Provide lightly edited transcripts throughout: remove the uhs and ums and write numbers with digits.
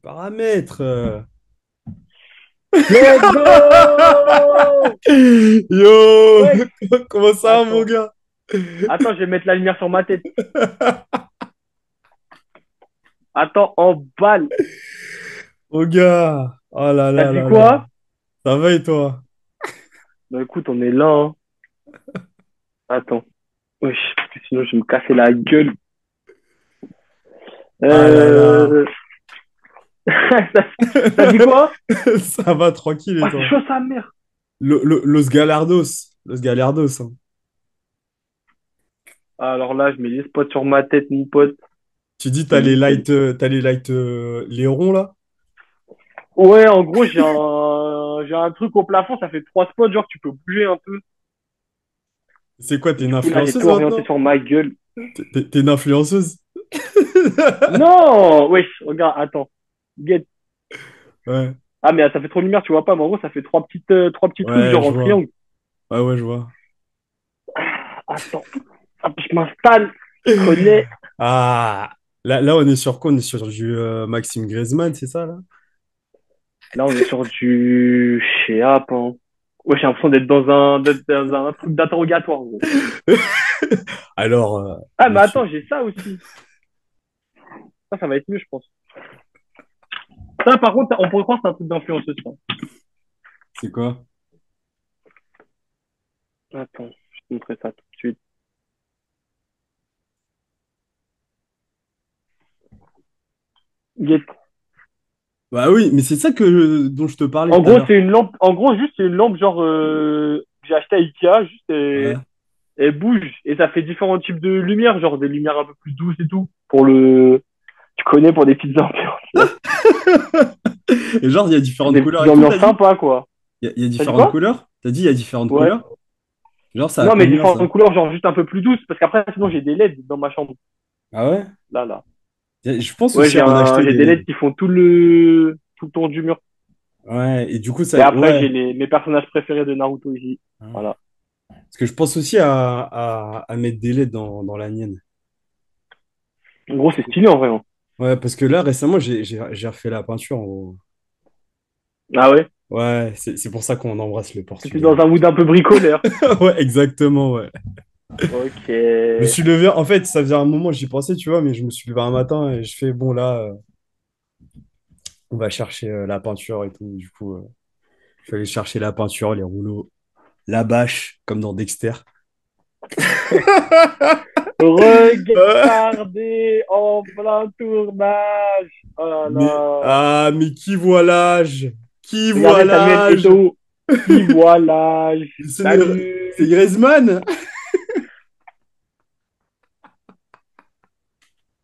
Paramètres. Let's go! Yo, Ouais, comment ça, mon attends. gars? Attends, je vais mettre la lumière sur ma tête. Attends, en balle. Mon gas. Oh là T'as là dit là là. quoi? Ça va et toi? Bah écoute, on est là, hein. Attends. Wesh, parce que sinon je vais me casser la gueule. Ah là là. Euh... T'as t'as dit quoi? Ça va tranquille et Oh, c'est toi? chaud sa mère. Los Galardos. Los Galardos, hein. Alors là, je mets les spots sur ma tête, mon pote. Tu dis C'est nickel. t'as les lights les ronds là? Ouais, en gros, j'ai un truc au plafond, ça fait trois spots, genre tu peux bouger un peu. C'est quoi, t'es une Du coup, là, j'ai influenceuse tout orienté maintenant? sur ma gueule. T'es une influenceuse? Non! Wesh, regarde, attends. Get. Ouais, Ah, mais ça fait trop de lumière, tu vois pas, mais en gros, ça fait trois petits trucs, ouais, genre je en vois. triangle. Ouais, ouais, je vois. Attends. Hop, je m'installe. Tu connais. Ah, là, on est sur quoi? On est sur du Maxime Griezmann, c'est ça, là? Là, on est sur du Sheap, hein. Ouais, j'ai l'impression d'être dans un truc d'interrogatoire, gros. Alors, Ah, mais monsieur, attends, j'ai ça aussi. Ça va être mieux, je pense. Ça, par contre, on pourrait croire que c'est un truc d'influenceuse, ça. c'est quoi? Attends, je te montrerai ça tout de suite. Get. Bah oui, mais c'est ça dont je te parlais En tout à gros, l'heure. c'est une lampe. En gros, juste, c'est une lampe, genre, que j'ai acheté à Ikea, juste, Ouais. elle bouge. Et ça fait différents types de lumière, genre des lumières un peu plus douces et tout. Pour le. Tu connais, pour des petites ambiances. Et genre, il y a différentes Des couleurs petites et tout, ambiances t'as dit? sympas, quoi. Il y a T'as dit différentes quoi? couleurs? T'as dit, il y a différentes Ouais. couleurs? Genre, ça a Non, mais combien, ça? différentes couleurs, genre juste un peu plus douces, parce qu'après, sinon, j'ai des LED dans ma chambre. Ah ouais? Là, là. Je pense Ouais, aussi à en acheter j'ai des des LED LED. qui font tout le tour du mur. Ouais, et du coup, ça... Et après, Ouais. mes personnages préférés de Naruto ici. Voilà. Parce que je pense aussi à mettre des LED dans la mienne. En gros, c'est stylé, en vrai, hein. Ouais, parce que là, récemment, j'ai refait la peinture. Ah ouais? Ouais, c'est pour ça qu'on embrasse le C'était dans Portugal. un mood un peu bricoleur. Ouais, exactement, ouais. Ok. Je me suis levé, en fait, ça faisait un moment, j'y pensais, tu vois, mais je me suis levé un matin et je fais, bon, là, on va chercher la peinture et tout. Du coup, je suis allé chercher la peinture, les rouleaux, la bâche, comme dans Dexter. Regardez en plein tournage. Oh là là. Mais qui voit l'âge? Qui voit Regardez Samuel l'âge? Eto'o. Qui voilà. Ce n'est- C'est Salut. Griezmann?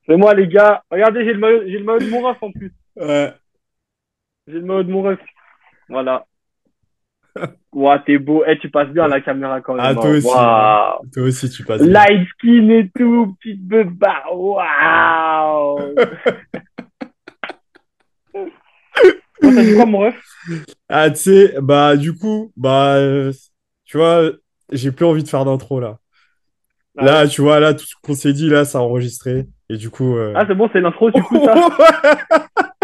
C'est moi, les gars. Regardez, j'ai le maillot de mon ref en plus. Ouais, J'ai le maillot de mon ref. Voilà. Ouah, t'es beau. Eh, tu passes bien à la caméra quand ah, même, hein. Waouh. toi aussi, tu passes bien. Light skin et tout, petite beuba. Waouh. Bon, t'as dit quoi, mon ref? Ah, tu sais, bah, du coup, bah, tu vois, j'ai plus envie de faire d'intro, là. Ah Là, ouais? tu vois, là, tout ce qu'on s'est dit, là, ça a enregistré. Et du coup, Ah, c'est bon, c'est l'intro, du coup, ça.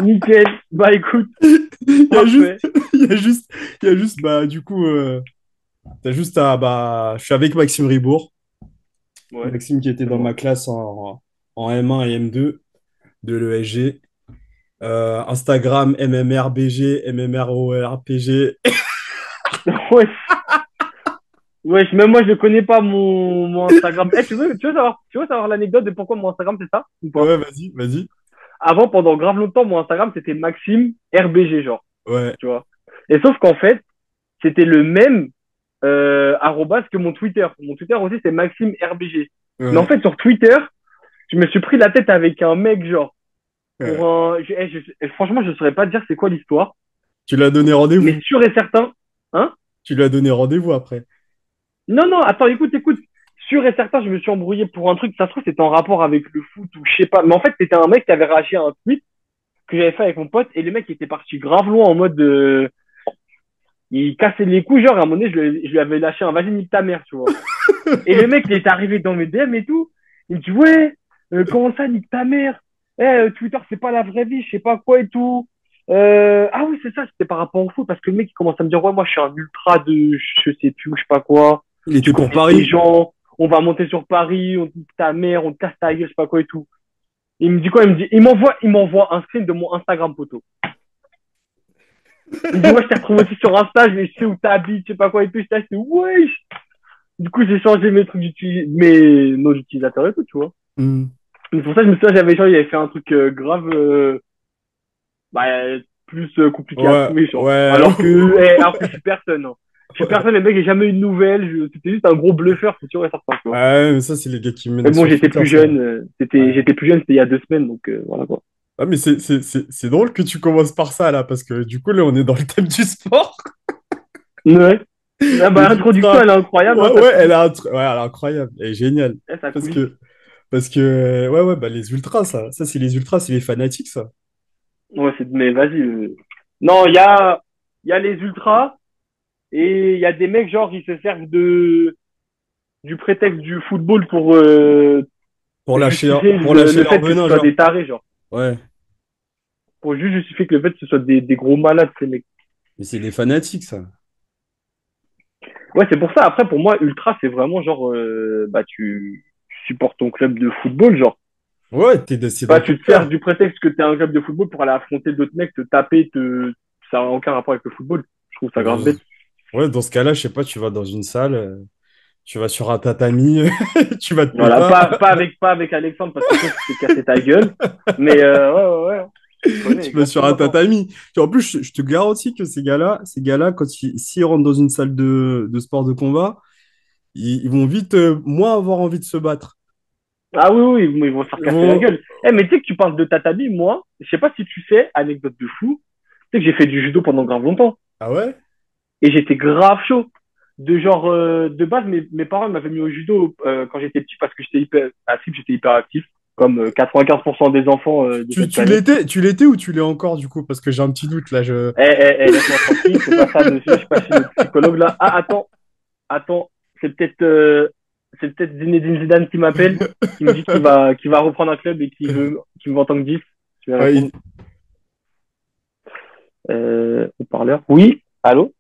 Nickel. Bah, écoute, il y a juste, parfait. il y a juste, il y a juste, bah, du coup, t'as juste à, bah, je suis avec Maxime Ribourg. Ouais, Maxime qui était c'est dans moi. ma classe en M1 et M2 de l'ESG. Instagram, MMRBG, MMRORPG. Ouais. Ouais, même moi, je ne connais pas mon Instagram. Eh, tu veux savoir l'anecdote de pourquoi mon Instagram, c'est ça? Ou pas? Ouais, vas-y, vas-y. Avant, pendant grave longtemps, mon Instagram, c'était Maxime RBG, genre. Ouais, Tu vois? Et sauf qu'en fait, c'était le même arrobas que mon Twitter. Mon Twitter aussi, c'est Maxime RBG. Mais en ouais, fait, sur Twitter, je me suis pris la tête avec un mec, genre, pour ouais. un. Franchement, je ne saurais pas dire c'est quoi l'histoire. Tu lui as donné Mais rendez-vous. sûr et certain, hein? Tu lui as donné rendez-vous après. Non, non, attends, écoute. Sûr et certain, je me suis embrouillé pour un truc. Ça se trouve, c'était en rapport avec le foot ou je sais pas. Mais en fait, c'était un mec qui avait réagi à un tweet que j'avais fait avec mon pote et le mec était parti grave loin en mode il cassait les couilles. Genre, à un moment donné, je lui avais lâché un vas-y, nique ta mère, tu vois. Et le mec, il est arrivé dans mes DM et tout. Il me dit, ouais, comment ça, nique ta mère? Twitter, c'est pas la vraie vie, je sais pas quoi et tout. Ah oui, c'est ça, c'était par rapport au foot, parce que le mec, il commence à me dire, ouais, moi, je suis un ultra de je sais plus, je sais pas quoi. Il Je était pour connais des Paris. gens, on va monter sur Paris, on te dit ta mère, on te casse ta gueule, je sais pas quoi et tout. Il me dit quoi? Il me dit, il m'envoie un screen de mon Instagram photo. Il me dit, ouais, je t'ai retrouvé aussi sur Insta, je sais où t'habites, je sais pas quoi et tout. Je dis, ouais. Du coup, j'ai changé mes trucs mes noms d'utilisateurs et tout, tu vois. Hmm. Mais pour ça, je me souviens, j'avais changé, il avait fait un truc grave, bah, plus compliqué à Ouais, trouver, genre. ouais. Alors que je suis personne, hein. Je suis Ouais. personne, les mecs, j'ai jamais eu de nouvelles. C'était juste un gros bluffeur, c'est sûr et certain, tu vois. Ouais, mais ça, c'est les gars qui Mais menacent bon, sur Twitter, ça. Ouais. j'étais plus jeune, c'était il y a 2 semaines, donc voilà quoi. Ah, mais c'est drôle que tu commences par ça, là, parce que du coup, là, on est dans le thème du sport. Ouais. Ah bah, Les l'introduction, ultras. elle est incroyable, hein, Ouais, ça ouais, coulisse. ouais, elle est incroyable. Elle est géniale. Ça Parce coulisse. que, parce que ouais, ouais, bah, les ultras, ça, c'est les ultras, c'est les fanatiques, ça. Ouais, mais vas-y. Non, il y a les ultras et il y a des mecs, genre, ils se servent du prétexte du football pour justifier Pour lâcher le leur fait que ce venin, soit des genre. tarés, genre. Ouais. Pour juste justifier que le fait que ce soit des gros malades, ces mecs. Mais c'est des fanatiques, ça. Ouais, c'est pour ça. Après, pour moi, ultra, c'est vraiment genre, bah, tu supportes ton club de football, genre. Ouais, c'est dans Bah, ton tu te sers cœur. du prétexte que t'es un club de football pour aller affronter d'autres mecs, te taper, ça n'a aucun rapport avec le football. Je trouve ça grave Dans- bête. Ouais, dans ce cas-là, je sais pas, tu vas dans une salle, tu vas sur un tatami, tu vas te Voilà, péter. pas avec Alexandre parce que sinon tu t'es cassé ta gueule. Mais ouais, je connais Tu vas sur un exactement ça. tatami. En plus, je te garantis que ces gars-là, s'ils rentrent dans une salle de sport de combat, ils vont vite moins avoir envie de se battre. Ah oui, oui, ils vont se faire Ils casser la vont... gueule. Eh, mais tu sais que tu parles de tatami, moi, je sais pas si tu sais, anecdote de fou, tu sais que j'ai fait du judo pendant grave longtemps. Ah ouais? Et j'étais grave chaud. De genre, de base, mes parents m'avaient mis au judo quand j'étais petit parce que j'étais hyper actif, comme 95% des enfants de Tu, cette tu planète. l'étais, tu l'étais ou tu l'es encore du coup? Parce que j'ai un petit doute là. Laisse-moi tranquille, c'est pas ça, monsieur, je suis pas chez le psychologue là. Ah, attends, c'est peut-être Zinedine Zidane qui m'appelle, qui me dit qu'il va reprendre un club et qui me veut en tant que 10. Je vais Ouais, répondre. Au parleur. Oui, allô?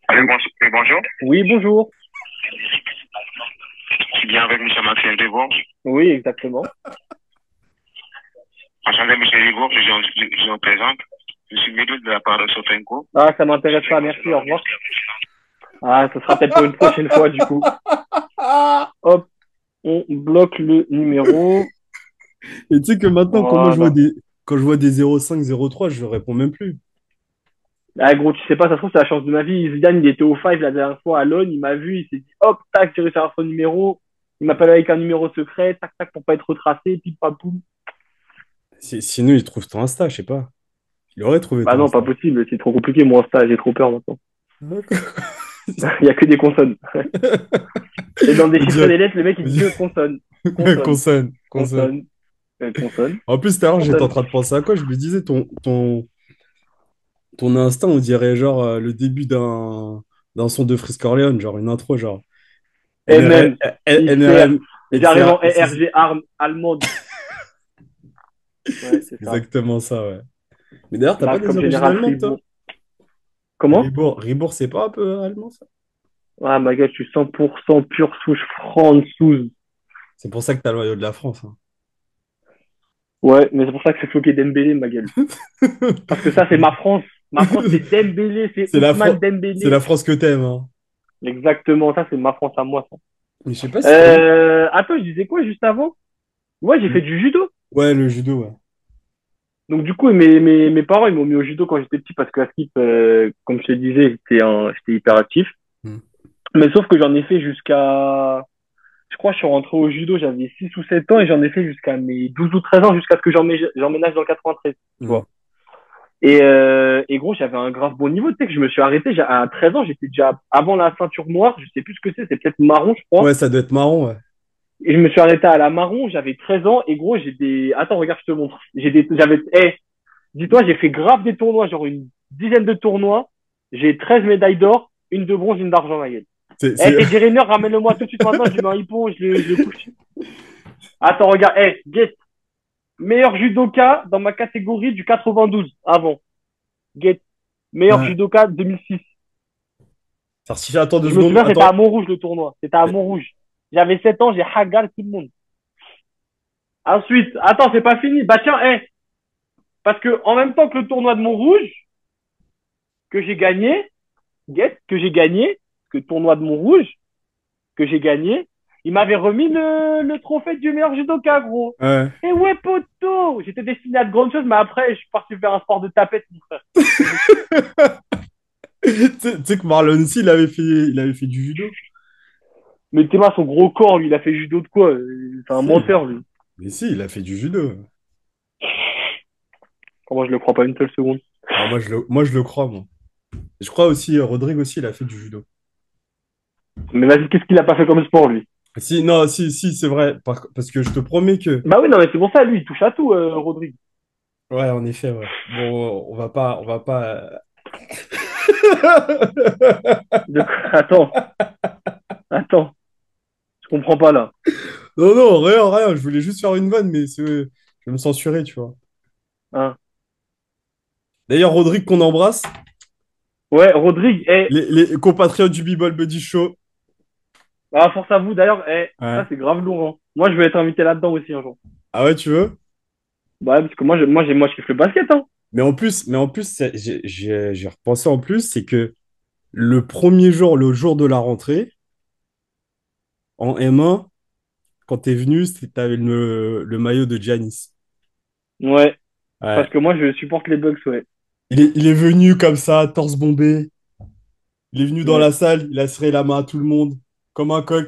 Allô, oui, bonjour. Oui, bonjour. Je suis bien avec M. Maxime Debourg. Oui, exactement. Enchanté, M. Debourg, je me présente. Je suis Médou de la part de Sotenko. Ah, ça m'intéresse pas, merci, au revoir. Ah, ce sera peut-être pour une prochaine fois, du coup. Hop, on bloque le numéro. Et tu sais que maintenant, Voilà. quand je vois des 05, 03, je réponds même plus. Ah, gros, tu sais pas, ça se trouve, c'est la chance de ma vie. Zidane, il était au five la dernière fois à Lone, il m'a vu, il s'est dit, hop, tac, j'ai réussi à avoir son numéro. Il m'appelle avec un numéro secret, tac, tac, pour pas être retracé, pip, papoum. Sinon, il trouve ton Insta, je sais pas. Il aurait trouvé Bah ton non, pas Insta. possible, c'est trop compliqué, moi, ça, j'ai trop peur maintenant. D'accord. Il y a que des consonnes. Et dans des On chiffres et dirait- des lettres, le mec, on il dit que dirait- consonne. Consonne, Consonne, consonne. consonne, consonne, En plus, tout à l'heure, j'étais en consonne. train de penser à quoi? Je me disais, ton Insta, on dirait genre le début d'un son de Frisk Orleans, genre une intro, genre NRM, MM, XR, NRM, j'arrive XR, en ERG arme allemande. Ouais, c'est ça. exactement ça, ouais. Mais d'ailleurs, t'as pas Grave des comme origines Général allemandes, toi? Fribourg. Comment? Ribourg, c'est pas un peu allemand, ça? Ah, ma gueule, je suis 100% pure souche française. C'est pour ça que t'as le maillot de la France, hein. Ouais, mais c'est pour ça que c'est floqué Dembélé, ma gueule. Parce que ça, c'est ma France. Ma France, c'est Dembélé, c'est C'est Ousmane c'est la Dembélé. France que t'aimes, hein. Exactement, ça, c'est ma France à moi, ça. Mais je sais pas si t'as vu. Attends, je disais quoi juste avant? Ouais, j'ai fait du judo. Ouais, le judo, ouais. Donc, du coup, mes parents, ils m'ont mis au judo quand j'étais petit parce que à skip, comme je te disais, j'étais hyper actif. Hmm. Mais sauf que j'en ai fait je crois que je suis rentré au judo, j'avais 6 ou 7 ans et j'en ai fait jusqu'à mes 12 ou 13 ans, jusqu'à ce que j'emménage dans le 93, tu Hmm. vois. Et gros, j'avais un grave bon niveau, tu sais que je me suis arrêté, à 13 ans, j'étais déjà avant la ceinture noire, je sais plus ce que c'est peut-être marron, je crois. Ouais, ça doit être marrant, ouais. Et je me suis arrêté à la marron, j'avais 13 ans et gros, attends, regarde, je te montre. Dis-toi, j'ai fait grave des tournois, genre une dizaine de tournois. J'ai 13 médailles d'or, une de bronze, une d'argent, ma gueule. C'est, Eh, c'est- Teddy Riner, ramène-le-moi tout de suite maintenant, je lui mets un hippon, je le couche. Attends, regarde, Get. Meilleur judoka dans ma catégorie du 92, avant. Get. Meilleur Ouais. judoka 2006. Certifié, attends deux Je me secondes. souviens, c'était Attends. à Montrouge le tournoi. C'était à Montrouge. J'avais 7 ans, j'ai hagar tout le monde. Ensuite, attends, c'est pas fini. Bah tiens, parce que en même temps que le tournoi de Montrouge, que j'ai gagné, que j'ai gagné, que le tournoi de Montrouge, que j'ai gagné, il m'avait remis le trophée du meilleur judoka, gros. Ouais. Et ouais, poto! J'étais destiné à de grandes choses, mais après, je suis parti faire un sport de tapette, mon frère. Tu sais que Marlon aussi, il avait fait du judo. Mais Théma, son gros corps, lui, il a fait judo de quoi? C'est un Si. menteur, lui. Mais si, il a fait du judo. Comment je le crois pas une seule seconde. Alors moi, je le crois, moi. Je crois aussi, Rodrigue aussi, il a fait du judo. Mais vas-y, qu'est-ce qu'il a pas fait comme sport, lui? Si, non, si, si, c'est vrai. Parce que je te promets que. Bah oui, non, mais c'est pour ça, lui, il touche à tout, Rodrigue. Ouais, en effet, ouais. Bon, on va pas. On va pas. Attends, je comprends pas, là. Non, non, rien, rien. Je voulais juste faire une vanne, mais je vais me censurer, tu vois. Hein. D'ailleurs, Rodrigue, qu'on embrasse. Ouais, Rodrigue, Les compatriotes du B-Ball Buddy Show. force à vous, d'ailleurs, Ouais. ça, c'est grave lourd, hein. Moi, je vais être invité là-dedans aussi, un jour. Ah ouais, tu veux? Bah, ouais, parce que moi, je kiffe le basket, hein. Mais en plus, j'ai repensé en plus, c'est que le premier jour, le jour de la rentrée, en M1, quand t'es venu, t'avais le maillot de Giannis. Ouais, Ouais. parce que moi, je supporte les Bucks, ouais. Il est venu comme ça, torse bombé. Il est venu dans Ouais, la salle, il a serré la main à tout le monde, comme un coq.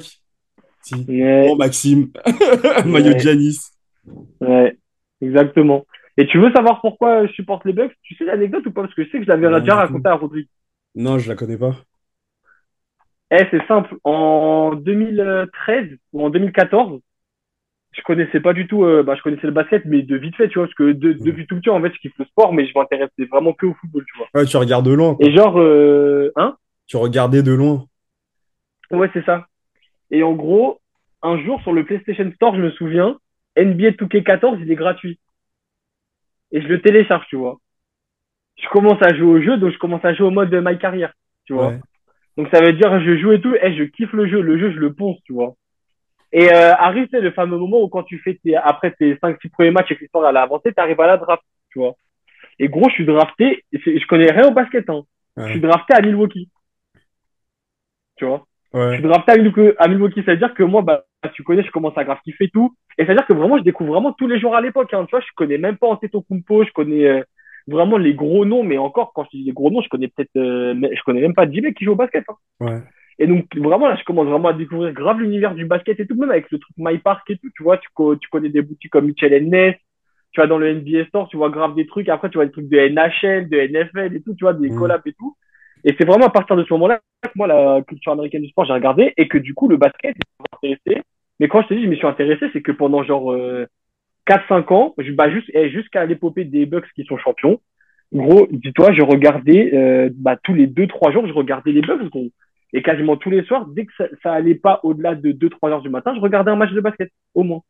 Si. Bon, ouais, Maxime, maillot de ouais, Giannis. ouais, exactement. Et tu veux savoir pourquoi je supporte les Bucks? Tu sais l'anecdote ou pas? Parce que je sais que je l'avais Non, déjà du tout. raconté à Rodrigue. Non, je la connais pas. C'est simple. En 2013 ou en 2014, je connaissais pas du tout, je connaissais le basket, mais de vite fait, tu vois, parce que Hmm. depuis tout petit, en fait, je kiffe le sport, mais je m'intéressais vraiment que au football, tu vois. Ouais, tu regardes de loin, Et quoi. genre, hein? Tu regardais de loin. Ouais, c'est ça. Et en gros, un jour, sur le PlayStation Store, je me souviens, NBA 2K14, il est gratuit. Et je le télécharge, tu vois. Je commence à jouer au jeu, donc je commence à jouer au mode My Career, tu vois. Ouais. Donc ça veut dire, je joue et tout, et je kiffe le jeu, je le ponce, tu vois. Et arrive, c'est le fameux moment où quand tu fais après tes 5-6 premiers matchs et que l'histoire elle a avancé, t'arrives à la draft, tu vois. Et gros, je suis drafté, je connais rien au basket, hein. Je suis Ouais. drafté à Milwaukee, tu vois. Je suis Ouais. drafté à Milwaukee, ça veut dire que moi, bah, tu connais, je commence à grave kiffer tout. Et ça veut dire que vraiment, je découvre vraiment tous les joueurs à l'époque, hein. Tu vois, je connais même pas Antetokounmpo, je connais vraiment les gros noms, mais encore, quand je dis les gros noms, je connais peut-être, je connais même pas 10 mecs qui jouent au basket, hein. Ouais. Et donc, vraiment, là, je commence vraiment à découvrir grave l'univers du basket et tout, même avec le truc My Park et tout, tu vois, tu connais des boutiques comme Mitchell Ness, tu vas dans le NBA Store, tu vois grave des trucs, après, tu vois des trucs de NHL, de NFL et tout, tu vois, des Hmm. collabs et tout. Et c'est vraiment à partir de ce moment-là que moi, la culture américaine du sport, j'ai regardé et que du coup, le basket, m'a intéressé. Mais quand je te dis, je me suis intéressé, c'est que pendant genre 4-5 ans, jusqu'à l'épopée des Bucks qui sont champions, gros, dis-toi, je regardais tous les 2-3 jours, je regardais les Bucks, gros. Et quasiment tous les soirs, dès que ça allait pas au-delà de 2-3 heures du matin, je regardais un match de basket, au moins.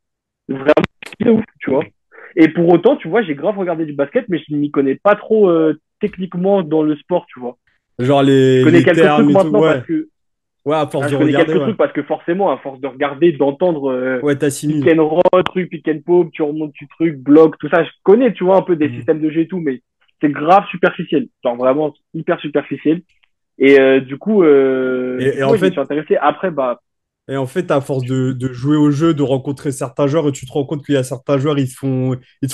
Vraiment, c'est ouf, tu vois. Et pour autant, tu vois, j'ai grave regardé du basket, mais je m'y connais pas trop techniquement dans le sport, tu vois. Genre Je les, connais les quelques termes trucs et tout. maintenant parce Ouais. que Ouais, à force de je connais regarder, quelques ouais. trucs parce que forcément, à force de regarder, d'entendre Ouais, pick t'assimiles. and roll, truc, pick and pop, tu remontes du truc, bloc, tout ça, je connais, tu vois, un peu des Hmm. systèmes de jeu et tout, mais c'est grave superficiel. Genre vraiment hyper superficiel. Et Et, et en ouais, je me suis fait, intéressé. Après, bah, à force de jouer au jeu, de rencontrer certains joueurs, et tu te rends compte qu'il y a certains joueurs, ils te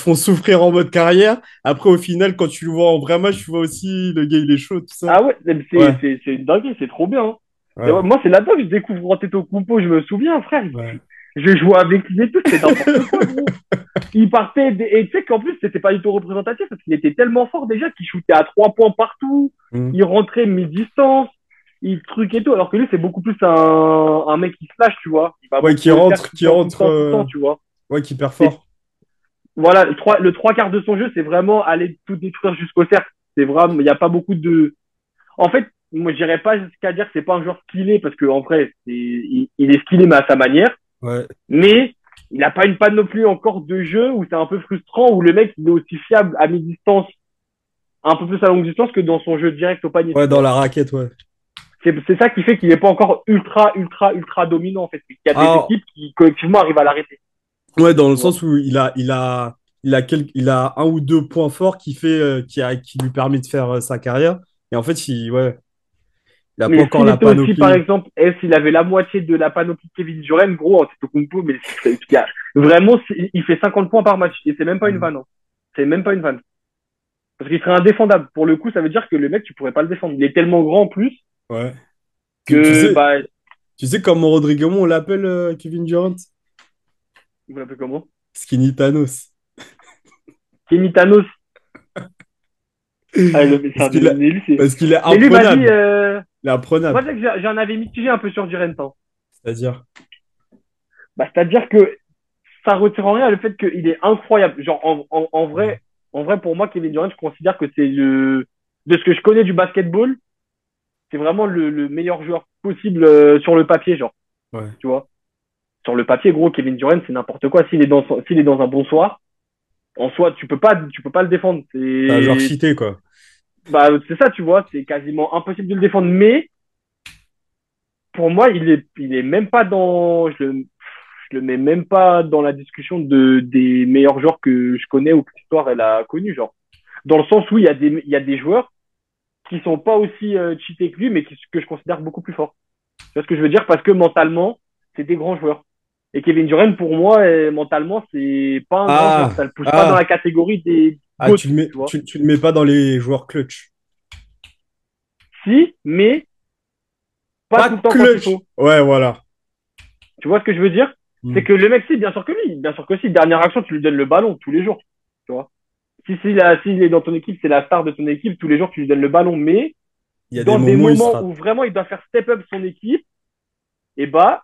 font souffrir en mode carrière. Après, au final, quand tu le vois en vrai match, tu vois aussi le gars, il est chaud, tout ça. ah ouais, mais Ouais, c'est une dinguerie, c'est trop bien, hein. Et ouais, ouais, moi, c'est là-bas que je découvre Antetokounmpo, je me souviens, frère. ouais. Je jouais avec lui et tout, c'était n'importe quoi, gros. Il partait, et tu sais qu'en plus, c'était pas du tout représentatif parce qu'il était tellement fort déjà qu'il shootait à 3 points partout, Hmm. il rentrait mi-distance, il truc et tout, alors que lui, c'est beaucoup plus un mec qui slash, tu vois. Il va Ouais, beaucoup qui au cercle rentre, tout le qui temps, tout le rentre, temps, tout le temps, tu vois. ouais, qui perd C'est, fort. voilà, le trois quarts de son jeu, c'est vraiment aller tout détruire jusqu'au cercle. C'est vraiment, il n'y a pas beaucoup de, en fait, moi, je dirais pas jusqu'à dire que c'est pas un joueur skillé parce que, en vrai, il est skillé, mais à sa manière. Ouais. Mais Il n'a pas une panoplie encore de jeu où c'est un peu frustrant, où le mec il est aussi fiable à mi-distance, un peu plus à longue distance que dans son jeu direct au panier, Ouais, tu dans vois. la raquette, ouais. C'est ça qui fait qu'il n'est pas encore ultra dominant, en fait. Il y a des Ah, équipes qui, collectivement, arrivent à l'arrêter, ouais, dans le tu vois. sens où il a un ou deux points forts qui lui permet de faire sa carrière. Et en fait, ouais, il a pas Mais encore s'il la était aussi, par panoplie. exemple, s'il avait la moitié de la panoplie de Kevin Durant, gros, Antetokounmpo, mais vraiment, il fait 50 points par match. Et c'est même pas une Mm. vanne. Hein. C'est même pas une vanne. Parce qu'il serait indéfendable. Pour le coup, ça veut dire que le mec, tu pourrais pas le défendre. Il est tellement grand en plus Ouais. Tu que, sais, bah, tu sais comment Rodrigo, on l'appelle Kevin Durant? vous l'appelez comment? Skinny Thanos. Kenny Thanos. Ah, c'est Parce un qu'il a- mais lui, c'est, parce qu'il est mais lui, vas-y, imprenable. Il est moi, imprenable. c'est que j'en avais mitigé un peu sur Durant. Hein. C'est-à-dire. Bah, c'est-à-dire que ça retire en rien le fait qu'il est incroyable. Genre, en vrai, pour moi, Kevin Durant, je considère que c'est de ce que je connais du basketball, c'est vraiment le meilleur joueur possible sur le papier, genre, Ouais. tu vois. Sur le papier, gros, Kevin Durant, c'est n'importe quoi. S'il est dans un bon soir, en soi, tu peux pas le défendre. C'est un joueur cheaté, quoi. Bah, c'est ça, tu vois, c'est quasiment impossible de le défendre. Mais, pour moi, il est même pas je le mets même pas dans la discussion des meilleurs joueurs que je connais ou que l'histoire elle a connu, genre. Dans le sens où il y a des joueurs qui sont pas aussi cheatés que lui, mais que je considère beaucoup plus forts. Tu vois ce que je veux dire? Parce que mentalement, c'est des grands joueurs. Et Kevin Durant, pour moi, mentalement, c'est pas un grand joueur. Ah, Ça le pousse pas dans ah, la catégorie des ah, GOAT, tu vois. tu le mets pas dans les joueurs clutch. Si, mais pas Pas tout le temps quand il clutch. faut. Ouais, voilà. Tu vois ce que je veux dire? C'est Hmm. que le mec, si, bien sûr que lui. Bien sûr que si. Dernière action, tu lui donnes le ballon tous les jours. Tu vois. S'il est dans ton équipe, c'est la star de ton équipe, tous les jours, tu lui donnes le ballon. Mais Il y a des dans des moments où il moments sera. où vraiment il doit faire step up son équipe, et tu vois,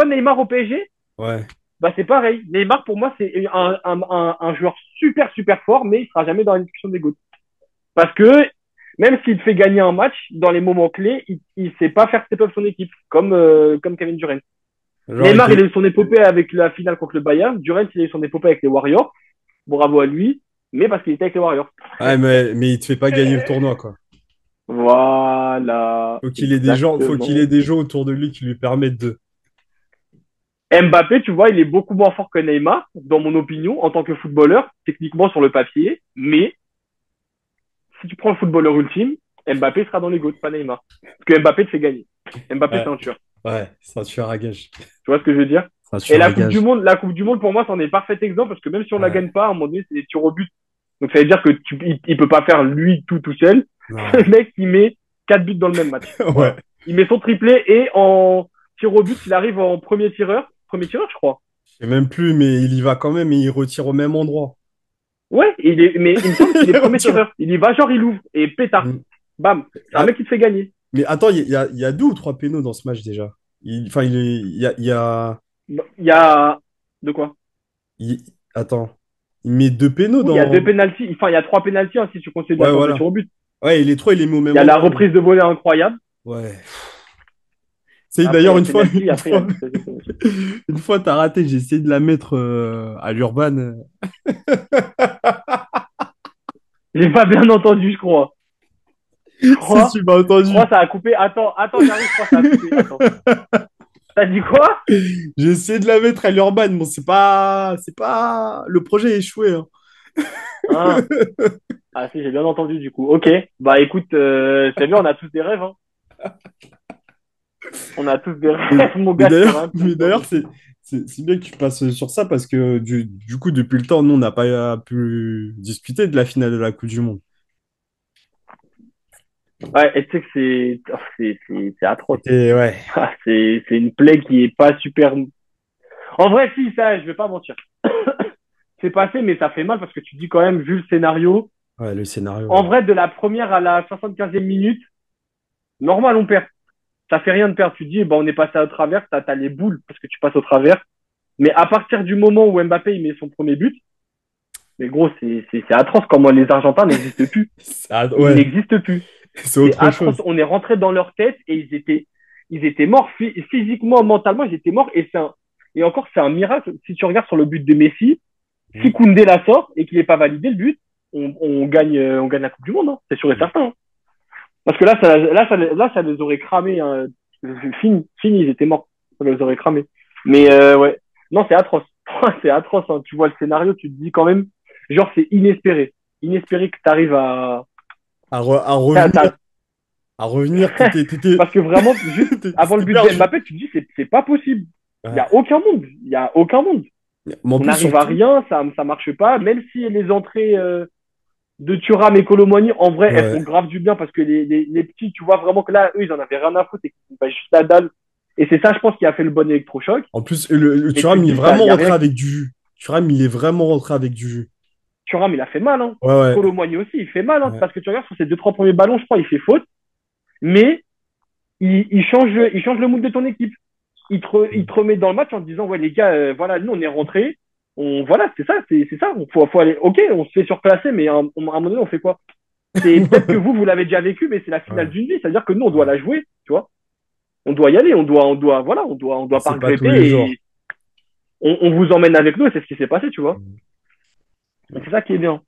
Neymar au PSG, Ouais. bah, c'est pareil. Neymar, pour moi, c'est un joueur super fort, mais il sera jamais dans la discussion des GOAT. Parce que même s'il fait gagner un match, dans les moments clés, il sait pas faire step up son équipe, comme Kevin Durant. Genre, Neymar, il a eu son épopée avec la finale contre le Bayern. Durant, il a eu son épopée avec les Warriors. Bravo à lui, mais parce qu'il était avec les Warriors. Ouais, mais il te fait pas gagner le tournoi, quoi. Voilà, Faut qu'il ait exactement. des gens autour de lui qui lui permettent de. Mbappé, tu vois, il est beaucoup moins fort que Neymar, dans mon opinion, en tant que footballeur, techniquement sur le papier. Mais si tu prends le footballeur ultime, Mbappé sera dans les GOAT, pas Neymar. Parce que Mbappé te fait gagner. Mbappé, c'est Ouais, un tueur. ouais, c'est un tueur à gage. Tu vois ce que je veux dire? C'est un Et tueur à gage. La Coupe du Monde, pour moi, c'en est parfait exemple, parce que même si on la Ouais. gagne pas, à un moment donné, c'est des tirs au but. Donc ça veut dire que il peut pas faire lui tout seul. Non. Le mec, il met 4 buts dans le même match. Ouais. Voilà. Il met son triplé et en tir au but, il arrive en premier tireur, je crois. Je sais même plus, mais il y va quand même et il retire au même endroit. Ouais, mais il me semble qu'il est Il premier retire. tireur. Il y va, genre, il ouvre et pétard. Mm. Bam. C'est un Ah, mec qui te fait gagner. mais attends, il y a deux ou trois pénaux dans ce match déjà. Enfin, il y a, Il y a, de quoi? il- attends, il met deux pénaux Oui, il y a deux dans. pénalties. Enfin, il y a trois pénalties, hein, si tu considères Ouais, la séance de tir voilà. au but. Ouais, et les trois, il les met au Il même y a la endroit, lui. reprise de volée incroyable. Ouais. C'est Après, il d'ailleurs y a penalty. Après, il y a deuxième penalty. une fois, t'as raté. J'ai essayé de la mettre à l'Urban. J'ai pas bien entendu, je crois. C'est si bien Je entendu. crois, ça a coupé. Attends, j'arrive, je crois, ça a coupé. Attends. T'as dit quoi? J'ai essayé de la mettre à l'Urban. Bon, c'est pas. Le projet a échoué, hein. Ah, ah si, j'ai bien entendu, du coup. Ok. Bah, écoute, c'est bien, on a tous des rêves, hein. On a tous des Mais, rêves, mon gars, sur un mais truc. d'ailleurs, c'est bien que tu passes sur ça parce que du coup, depuis le temps, nous, on n'a pas pu discuter de la finale de la Coupe du Monde. Ouais, et tu sais que c'est atroce. C'était, ouais, Ah, c'est une plaie qui est pas super. En vrai, si, ça, je vais pas mentir. C'est passé, mais ça fait mal parce que tu dis quand même, vu le scénario, ouais, le scénario, en ouais. vrai, de la première à la 75e minute, normal, on perd. Ça fait rien de perdre. Tu te dis, bah, on est passé au travers, t'as les boules parce que tu passes au travers. Mais à partir du moment où Mbappé il met son premier but, mais gros, c'est atroce comment les Argentins n'existent plus. Ils Ouais, n'existent plus. c'est C'est autre atroce. chose. On est rentré dans leur tête et ils étaient morts physiquement, mentalement, ils étaient morts. Et Et encore, c'est un miracle. Si tu regardes sur le but de Messi, si Mm. Koundé la sort et qu'il n'est pas validé le but, on gagne la Coupe du Monde, hein. C'est sûr et certain, hein. Parce que ça les aurait cramés, hein. Fini, ils étaient morts. Ça les aurait cramés. Mais ouais, non, c'est atroce. C'est atroce, hein. Tu vois le scénario, tu te dis quand même, genre, c'est inespéré. Inespéré que tu arrives à... À t'as- revenir, t'as- à revenir, Parce que vraiment, juste avant le t'étais but de perdu. Mbappé, tu te dis, c'est pas possible. Il y Ouais. a aucun monde. Il y a aucun monde. Mais en On plus, n'arrive à surtout, rien, ça marche pas. Même si les entrées de Thuram et Colomoni, en vrai, elles ouais. font grave du bien parce que les petits, tu vois vraiment que là, eux, ils en avaient rien à foutre et qu'ils font juste la dalle. Et c'est ça, je pense, qui a fait le bon électrochoc. En plus, le Et tu Thuram, te il est dis, ça, vraiment y a rentré rien. avec du jus. Thuram, il est vraiment rentré avec du jus. Thuram, il a fait mal, hein. Ouais, ouais. Colomoni aussi, il fait mal, hein, Ouais. parce que tu regardes sur ses deux, trois premiers ballons, je crois, il fait faute. Mais il change le mood de ton équipe. Il te remet dans le match en te disant, ouais, les gars, voilà, nous, on est rentrés. Voilà, c'est ça. Faut aller, ok, on se fait surclasser, mais à un moment donné, on fait quoi? C'est peut-être que vous l'avez déjà vécu, mais c'est la finale Ouais. d'une vie. C'est-à-dire que nous, on doit Ouais. la jouer, tu vois. On doit y aller, voilà, on Et doit pas c'est pas tous les regretter jours. et on vous emmène avec nous et c'est ce qui s'est passé, tu vois. Mm. Donc c'est ça qui est bien.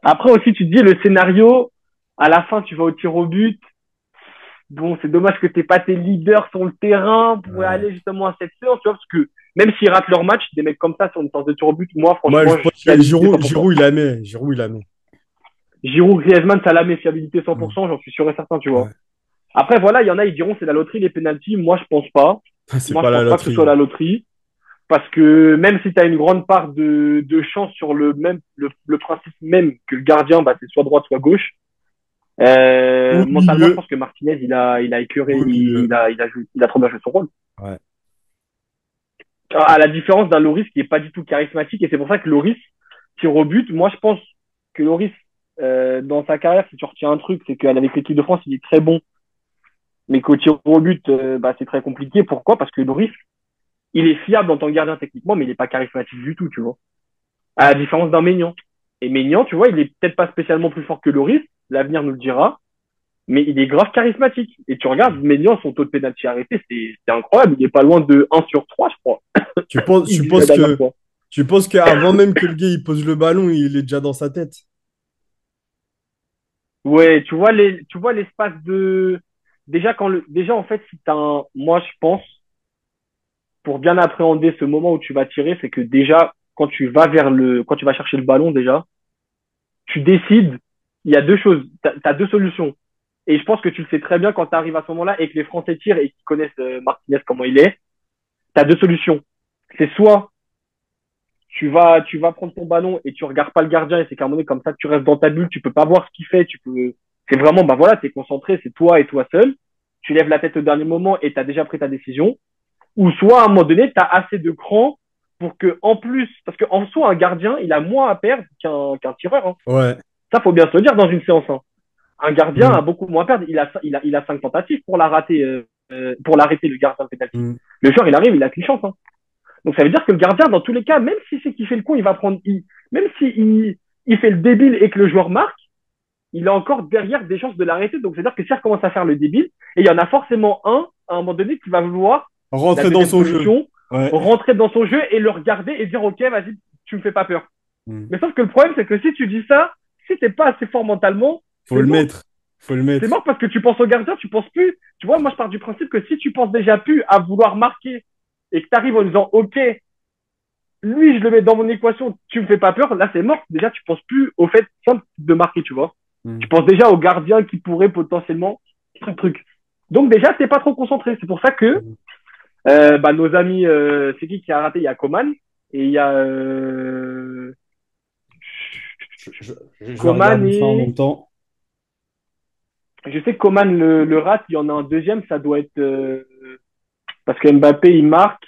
Après aussi, tu te dis, le scénario, à la fin, tu vas au tir au but. Bon, c'est dommage que t'aies pas tes leaders sur le terrain pour Ouais. aller justement à cette séance, tu vois, parce que même s'ils ratent leur match, des mecs comme ça sur une séance de tir au but, moi, Moi, je franchement, pense que fiabilité Giroud, 100%. Giroud, il la met. Giroud, il la met. Giroud, Griezmann, ça la met fiabilité Mm. 100%, j'en suis sûr et certain, tu vois. Ouais. Après, voilà, il y en a, ils diront c'est la loterie, les pénaltys. Moi, je pense pas. C'est Moi, pas je la pense pas que ce soit loterie. la loterie. Parce que même si tu as une grande part de chance sur le principe même que le gardien, bah, c'est soit droite, soit gauche, Ou mentalement, je milieu. pense que Martinez, il a écœuré, Ou milieu. il a trop bien joué son rôle. Ouais. À la différence d'un Loris qui est pas du tout charismatique, et c'est pour ça que Loris tire au but. Moi, je pense que Loris, dans sa carrière, si tu retiens un truc, c'est qu'avec l'équipe de France, il est très bon, mais qu'au tir au but, bah, c'est très compliqué. Pourquoi? Parce que Loris, il est fiable en tant que gardien techniquement, mais il est pas charismatique du tout, tu vois. À la différence d'un Maignan. Et Maignan, tu vois, il est peut-être pas spécialement plus fort que Loris, l'avenir nous le dira, mais il est grave charismatique. Et tu regardes, Maignan, son taux de pénalty arrêté, c'est incroyable. Il est pas loin de 1/3, je crois. Tu Il dit la penses dernière que, fois. tu penses qu'avant même que le gars il pose le ballon, il est déjà dans sa tête. Ouais, tu vois l'espace de, déjà, en fait, si t'as un, moi, je pense, pour bien appréhender ce moment où tu vas tirer, c'est que déjà, quand tu vas chercher le ballon, déjà, tu décides, il y a deux choses, t'as deux solutions. Et je pense que tu le sais très bien quand tu arrives à ce moment-là et que les Français tirent et qu'ils connaissent Martinez comment il est, tu as deux solutions. C'est soit tu vas prendre ton ballon et tu regardes pas le gardien et c'est qu'à un moment donné, comme ça, tu restes dans ta bulle, tu peux pas voir ce qu'il fait, c'est vraiment, bah voilà, t'es concentré, c'est toi et toi seul. Tu lèves la tête au dernier moment et tu as déjà pris ta décision. Ou soit, à un moment donné, tu as assez de cran pour que, en plus, parce qu'en soi, un gardien, il a moins à perdre qu'un tireur, hein. Ouais. Ça, faut bien se le dire dans une séance, hein. Un gardien Mm. a beaucoup moins à perdre. Il a 5 tentatives pour la rater, pour l'arrêter, le gardien de pénalty. Mm. Le joueur, il arrive, il a qu'une chance, hein. Donc ça veut dire que le gardien, dans tous les cas, même si c'est qu'il fait le con, il va prendre, même si il fait le débile et que le joueur marque, il a encore derrière des chances de l'arrêter. Donc c'est-à-dire que si il recommence à faire le débile, et il y en a forcément un, à un moment donné, qui va vouloir la Rentrer dans deuxième son jeu. solution, Ouais. rentrer dans son jeu et le regarder et dire, OK, vas-y, tu me fais pas peur. Mm. Mais sauf que le problème, c'est que si tu dis ça, si t'es pas assez fort mentalement, Faut c'est le mort. mettre. Faut le C'est mettre. mort parce que tu penses au gardien, tu penses plus. Tu vois, moi, je pars du principe que si tu penses déjà plus à vouloir marquer et que tu arrives en disant, OK, lui, je le mets dans mon équation, tu me fais pas peur, là, c'est mort. Déjà, tu penses plus au fait simple de marquer, tu vois. Tu Mm. penses déjà au gardien qui pourrait potentiellement truc. Donc, déjà, t'es pas trop concentré. C'est pour ça que, Mm. bah, nos amis, c'est qui a raté? Il y a Coman et il y a, Je vais Coman regarder ça en et, même temps. je sais que Coman le rate, il y en a un deuxième, ça doit être, parce que Mbappé, il marque.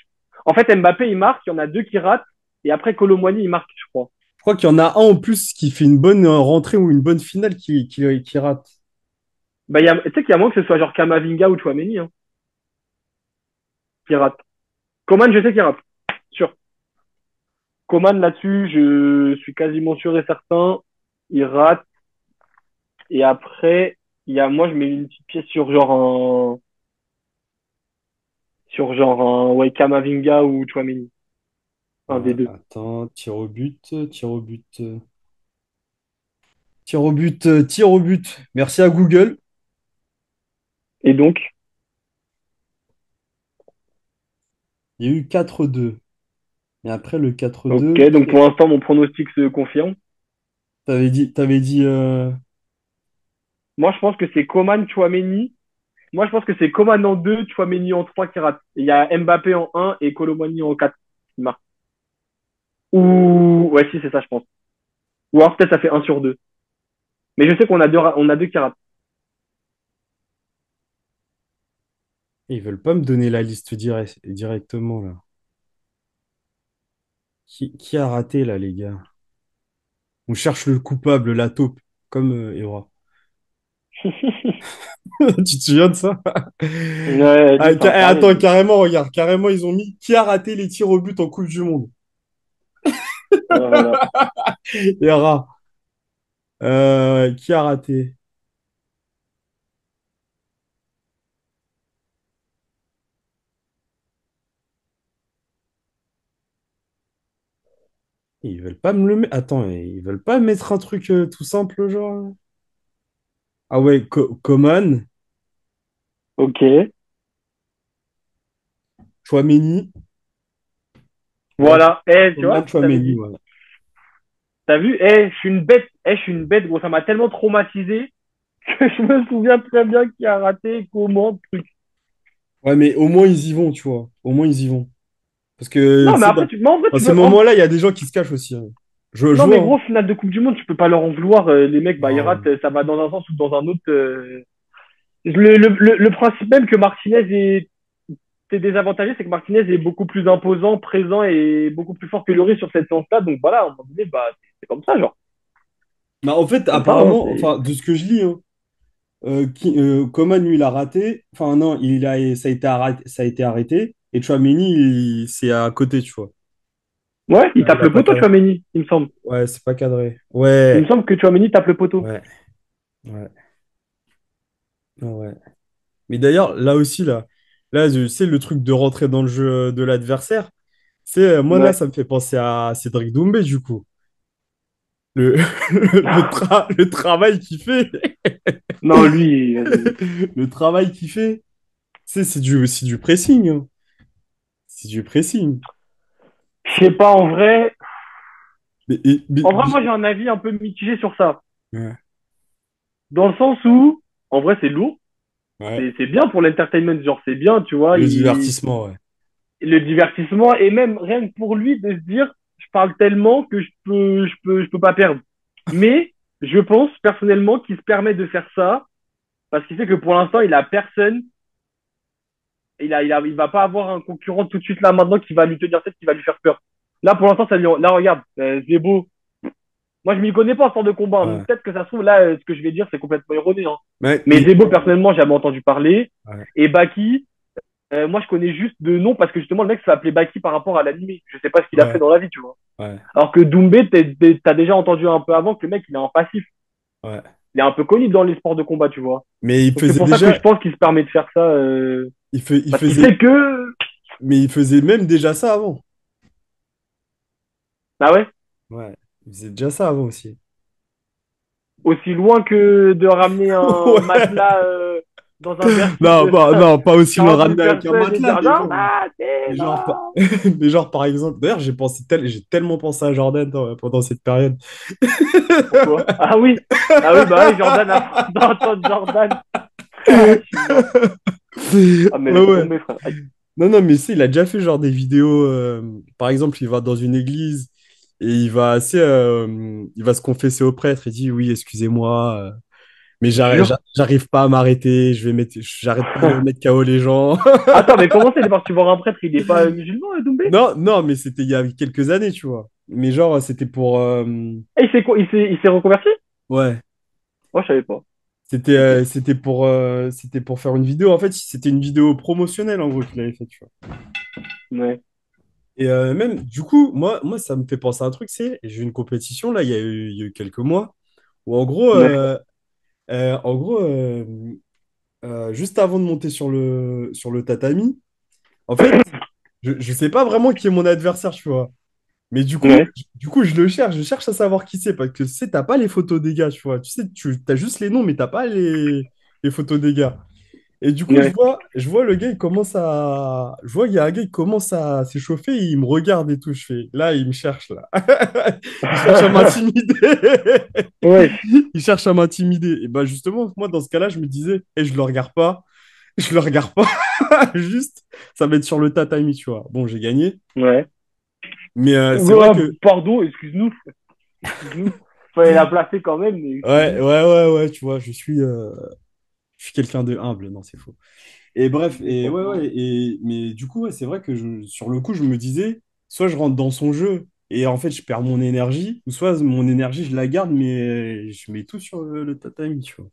En fait, Mbappé, il marque, il y en a deux qui ratent, et après, Colomboigny, il marque, je crois. Je crois qu'il y en a un en plus qui fait une bonne rentrée ou une bonne finale qui rate. Bah, tu sais qu'il y a moins que ce soit genre Kamavinga ou Chouameni, hein, qui rate. Coman, je sais qu'il rate. Sûr. Coman, là-dessus, je suis quasiment sûr et certain. Il rate. Et après, moi, je mets une petite pièce sur genre sur genre un ouais, Kamavinga ou Tchouaméni. Un des deux. Attends, tir au but, tir au but, tir au but, tir au but. Merci à Google. Et donc, Il y a eu 4-2. Et après le 4-2, ok, donc pour l'instant, mon pronostic se confirme. t'avais dit. Moi, je pense que c'est Coman, Tchouaméni. Moi, je pense que c'est Coman en 2, Tchouaméni en 3 qui rate. Il y a Mbappé en un et Colomani en 4 qui marque. Ou, ouais, si, c'est ça, je pense. Ou alors peut-être ça fait un sur 2. Mais je sais on a deux qui ratent. Ils veulent pas me donner la liste directement là. Qui a raté là, les gars? On cherche le coupable, la taupe, comme Evra. Tu te souviens de ça? Ouais, Ah, lui, c'est un taré, attends, lui. carrément, regarde, carrément, ils ont mis qui a raté les tirs au but en Coupe du Monde? Voilà. Evra. Qui a raté? Ils veulent pas me le mettre. Attends, ils veulent pas mettre un truc tout simple, genre. Ah ouais, Coman, Ok. Chouameni. Ouais, Voilà. Eh, tu Coman, vois, je t'avais Chouameni, dit. voilà. T'as vu? Eh, je suis une bête. Eh, je suis une bête, gros. Ça m'a tellement traumatisé que je me souviens très bien qui a raté, comment, truc. Ouais, mais au moins ils y vont, tu vois. Au moins ils y vont. Parce que, tu Non, mais sais, après, mais en vrai, dans tu ces peux. moments-là, il y a des gens qui se cachent aussi, hein. Je Non, mais vois, hein. gros, finale de Coupe du Monde, tu peux pas leur en vouloir. Les mecs, bah, ils ratent. Non. Ça va dans un sens ou dans un autre. Le principe même que Martinez est désavantagé, c'est que Martinez est beaucoup plus imposant, présent et beaucoup plus fort que Lloris sur cette séance-là. Donc voilà, à un moment donné, bah, c'est comme ça, genre. Bah, en fait, C'est comme ça, hein, apparemment, enfin, de ce que je lis, hein, Coman, lui, il a raté. Enfin, non, ça a été arrêté. Et Chouameni, c'est à côté, tu vois. Ouais, il Il tape a le pas poteau, cadré. Chouameni, il me semble. Ouais, c'est pas cadré. Il me Ouais, semble que Chouameni tape le poteau. ouais, ouais, ouais. Mais d'ailleurs, là aussi, là, je sais le truc de rentrer dans le jeu de l'adversaire. Moi, là, Ouais. ça me fait penser à Cédric Doumbé, du coup. Le, le travail qu'il fait. Non, lui, vas-y. Le travail qu'il fait. C'est du pressing, hein. C'est du pressing. Je sais pas, en vrai. Mais, En vrai, moi, j'ai un avis un peu mitigé sur ça. ouais, Dans le sens où, en vrai, c'est lourd. ouais. C'est bien pour l'entertainment, genre, c'est bien, tu vois. Le divertissement, ouais. Le divertissement, et même rien que pour lui de se dire, je parle tellement que je peux pas perdre. Mais, je pense, personnellement, qu'il se permet de faire ça, parce qu'il sait que pour l'instant, il a personne. Il va pas avoir un concurrent tout de suite là maintenant qui va lui tenir tête, qui va lui faire peur. Là, pour l'instant, là, regarde, c'est beau. Moi, je m'y connais pas en sport de combat, hein. Ouais. Peut-être que ça se trouve, là, ce que je vais dire, c'est complètement erroné, hein. Mais Mais, Zebo, personnellement, j'avais entendu parler. ouais, Et Baki, moi, je connais juste de nom parce que justement, le mec s'appelait Baki par rapport à l'animé. Je sais pas ce qu'il a fait ouais, dans la vie, tu vois. ouais, Alors que Doumbé, t'as déjà entendu un peu avant que le mec, il est en passif. ouais. Il est un peu connu dans les sports de combat, tu vois. Mais il Donc c'est faisait pour ça que je déjà, pense qu'il se permet de faire ça, il parce qu'il faisait, sait que, mais il faisait même déjà ça avant. ah ouais, Ouais, il faisait déjà ça avant aussi. aussi loin que de ramener un Ouais. matelas dans un bercy Non, de non, pas aussi le 40 000 ramener avec un personnes et matelas, dire mais non, genre, bah, c'est mais genre, non. mais genre, par exemple, d'ailleurs, j'ai tellement pensé à Jordan pendant cette période. Pourquoi? Ah oui, bah oui, Jordan, à d'entendre Jordan. Ah, je suis mort. Ah, mais Ouais, laisse ouais. tomber, frère. Aïe. Non, non, mais il a déjà fait genre des vidéos. Par exemple, il va dans une église et il va se confesser au prêtre. Il dit, oui, excusez-moi, mais Jure. j'arrive pas à m'arrêter. J'arrête pas de mettre KO les gens. Attends, mais comment c'est? Il est parti voir un prêtre, il est pas musulman, Doumbé? Non, non, mais c'était il y a quelques années, tu vois. Mais genre, c'était pour, Et il s'est quoi? Il s'est reconverti? ouais, Moi, je savais pas. c'était Ok. euh, c'était pour faire une vidéo. En fait, c'était une vidéo promotionnelle en gros qu'il avait fait, tu vois. Ouais. Et même, du coup, moi, ça me fait penser à un truc, j'ai eu une compétition, là, il y a eu quelques mois, où Ouais. en gros juste avant de monter sur le tatami, En fait, je sais pas vraiment qui est mon adversaire, tu vois. Mais Ouais, du coup, je cherche à savoir qui c'est, parce que tu sais, t'as pas les photos des gars, tu vois. Tu sais, tu as juste les noms, mais t'as pas les photos des gars. Et du coup, ouais, je vois le gars, il commence à... Je vois, il y a un gars, il commence à s'échauffer, et il me regarde et tout. Je fais, là, il me cherche, là. Il cherche à m'intimider. ouais, Il cherche à m'intimider. Et bah justement, moi, dans ce cas-là, je me disais, et je le regarde pas. Je le regarde pas. Juste, ça va être sur le tatami, tu vois. Bon, j'ai gagné. ouais. Mais c'est vrai Ouais, que... pardon, excuse-nous, excuse-nous. Fallait la placer quand même, mais excuse-nous. Ouais, tu vois, je suis quelqu'un de humble, non, c'est faux. Et bref, Mais franchement. mais du coup, ouais, c'est vrai que sur le coup, je me disais, soit je rentre dans son jeu et en fait, je perds mon énergie, ou soit mon énergie, je la garde, mais je mets tout sur le tatami, tu vois.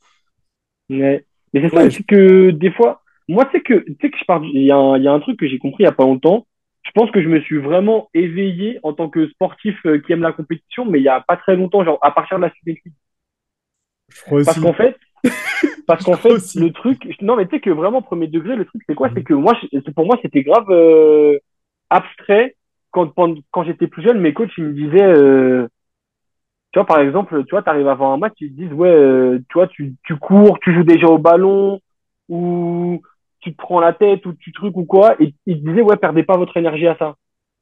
Ouais. Mais c'est ça, Ouais, c'est que des fois, moi, tu sais que il y a un truc que j'ai compris il y a pas longtemps. Je pense que je me suis vraiment éveillé en tant que sportif qui aime la compétition, mais il y a pas très longtemps, genre à partir de la Super League. je crois Parce aussi. qu'en fait, parce Je qu'en crois fait, aussi. le truc, non, mais tu sais que vraiment premier degré, le truc, c'est quoi? C'est Mhm. que moi, pour moi, c'était grave abstrait quand j'étais plus jeune. Mes coachs, ils me disaient, tu vois, par exemple, tu vois, t'arrives avant un match, ils te disent, ouais, tu vois, tu cours, tu joues déjà au ballon, ou tu te prends la tête, ou tu trucs ou quoi, et ils te disaient, ouais, perdez pas votre énergie à ça.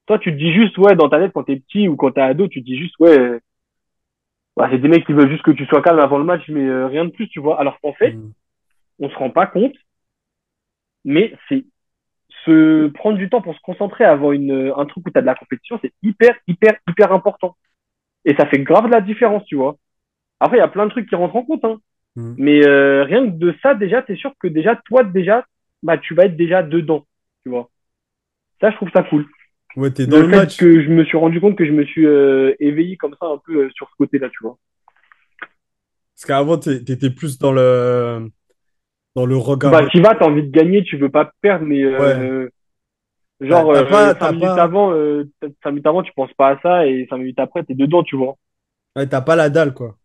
Toi, tu te dis juste, ouais, dans ta tête, quand t'es petit ou quand t'es ado, tu te dis juste, ouais, bah, c'est des mecs qui veulent juste que tu sois calme avant le match, mais rien de plus, tu vois. Alors qu'en fait, Mhm. on se rend pas compte, mais c'est se prendre du temps pour se concentrer avant un truc où t'as de la compétition, c'est hyper, hyper, hyper important. Et ça fait grave de la différence, tu vois. Après, il y a plein de trucs qui rentrent en compte, hein. Mhm. Mais rien que de ça, déjà, t'es sûr que déjà, toi, déjà, bah, tu vas être déjà dedans, tu vois. Ça, je trouve ça cool. Ouais, t'es dans Le le fait match. que je me suis rendu compte que je me suis éveillé comme ça un peu sur ce côté-là, tu vois. Parce qu'avant, t'étais plus dans le regard. Bah, tu vas, t'as envie de gagner, tu veux pas perdre, mais Ouais. genre, T'as pas, 5 minutes avant, tu penses pas à ça, et 5 minutes après, t'es dedans, tu vois. ouais, t'as pas la dalle, quoi.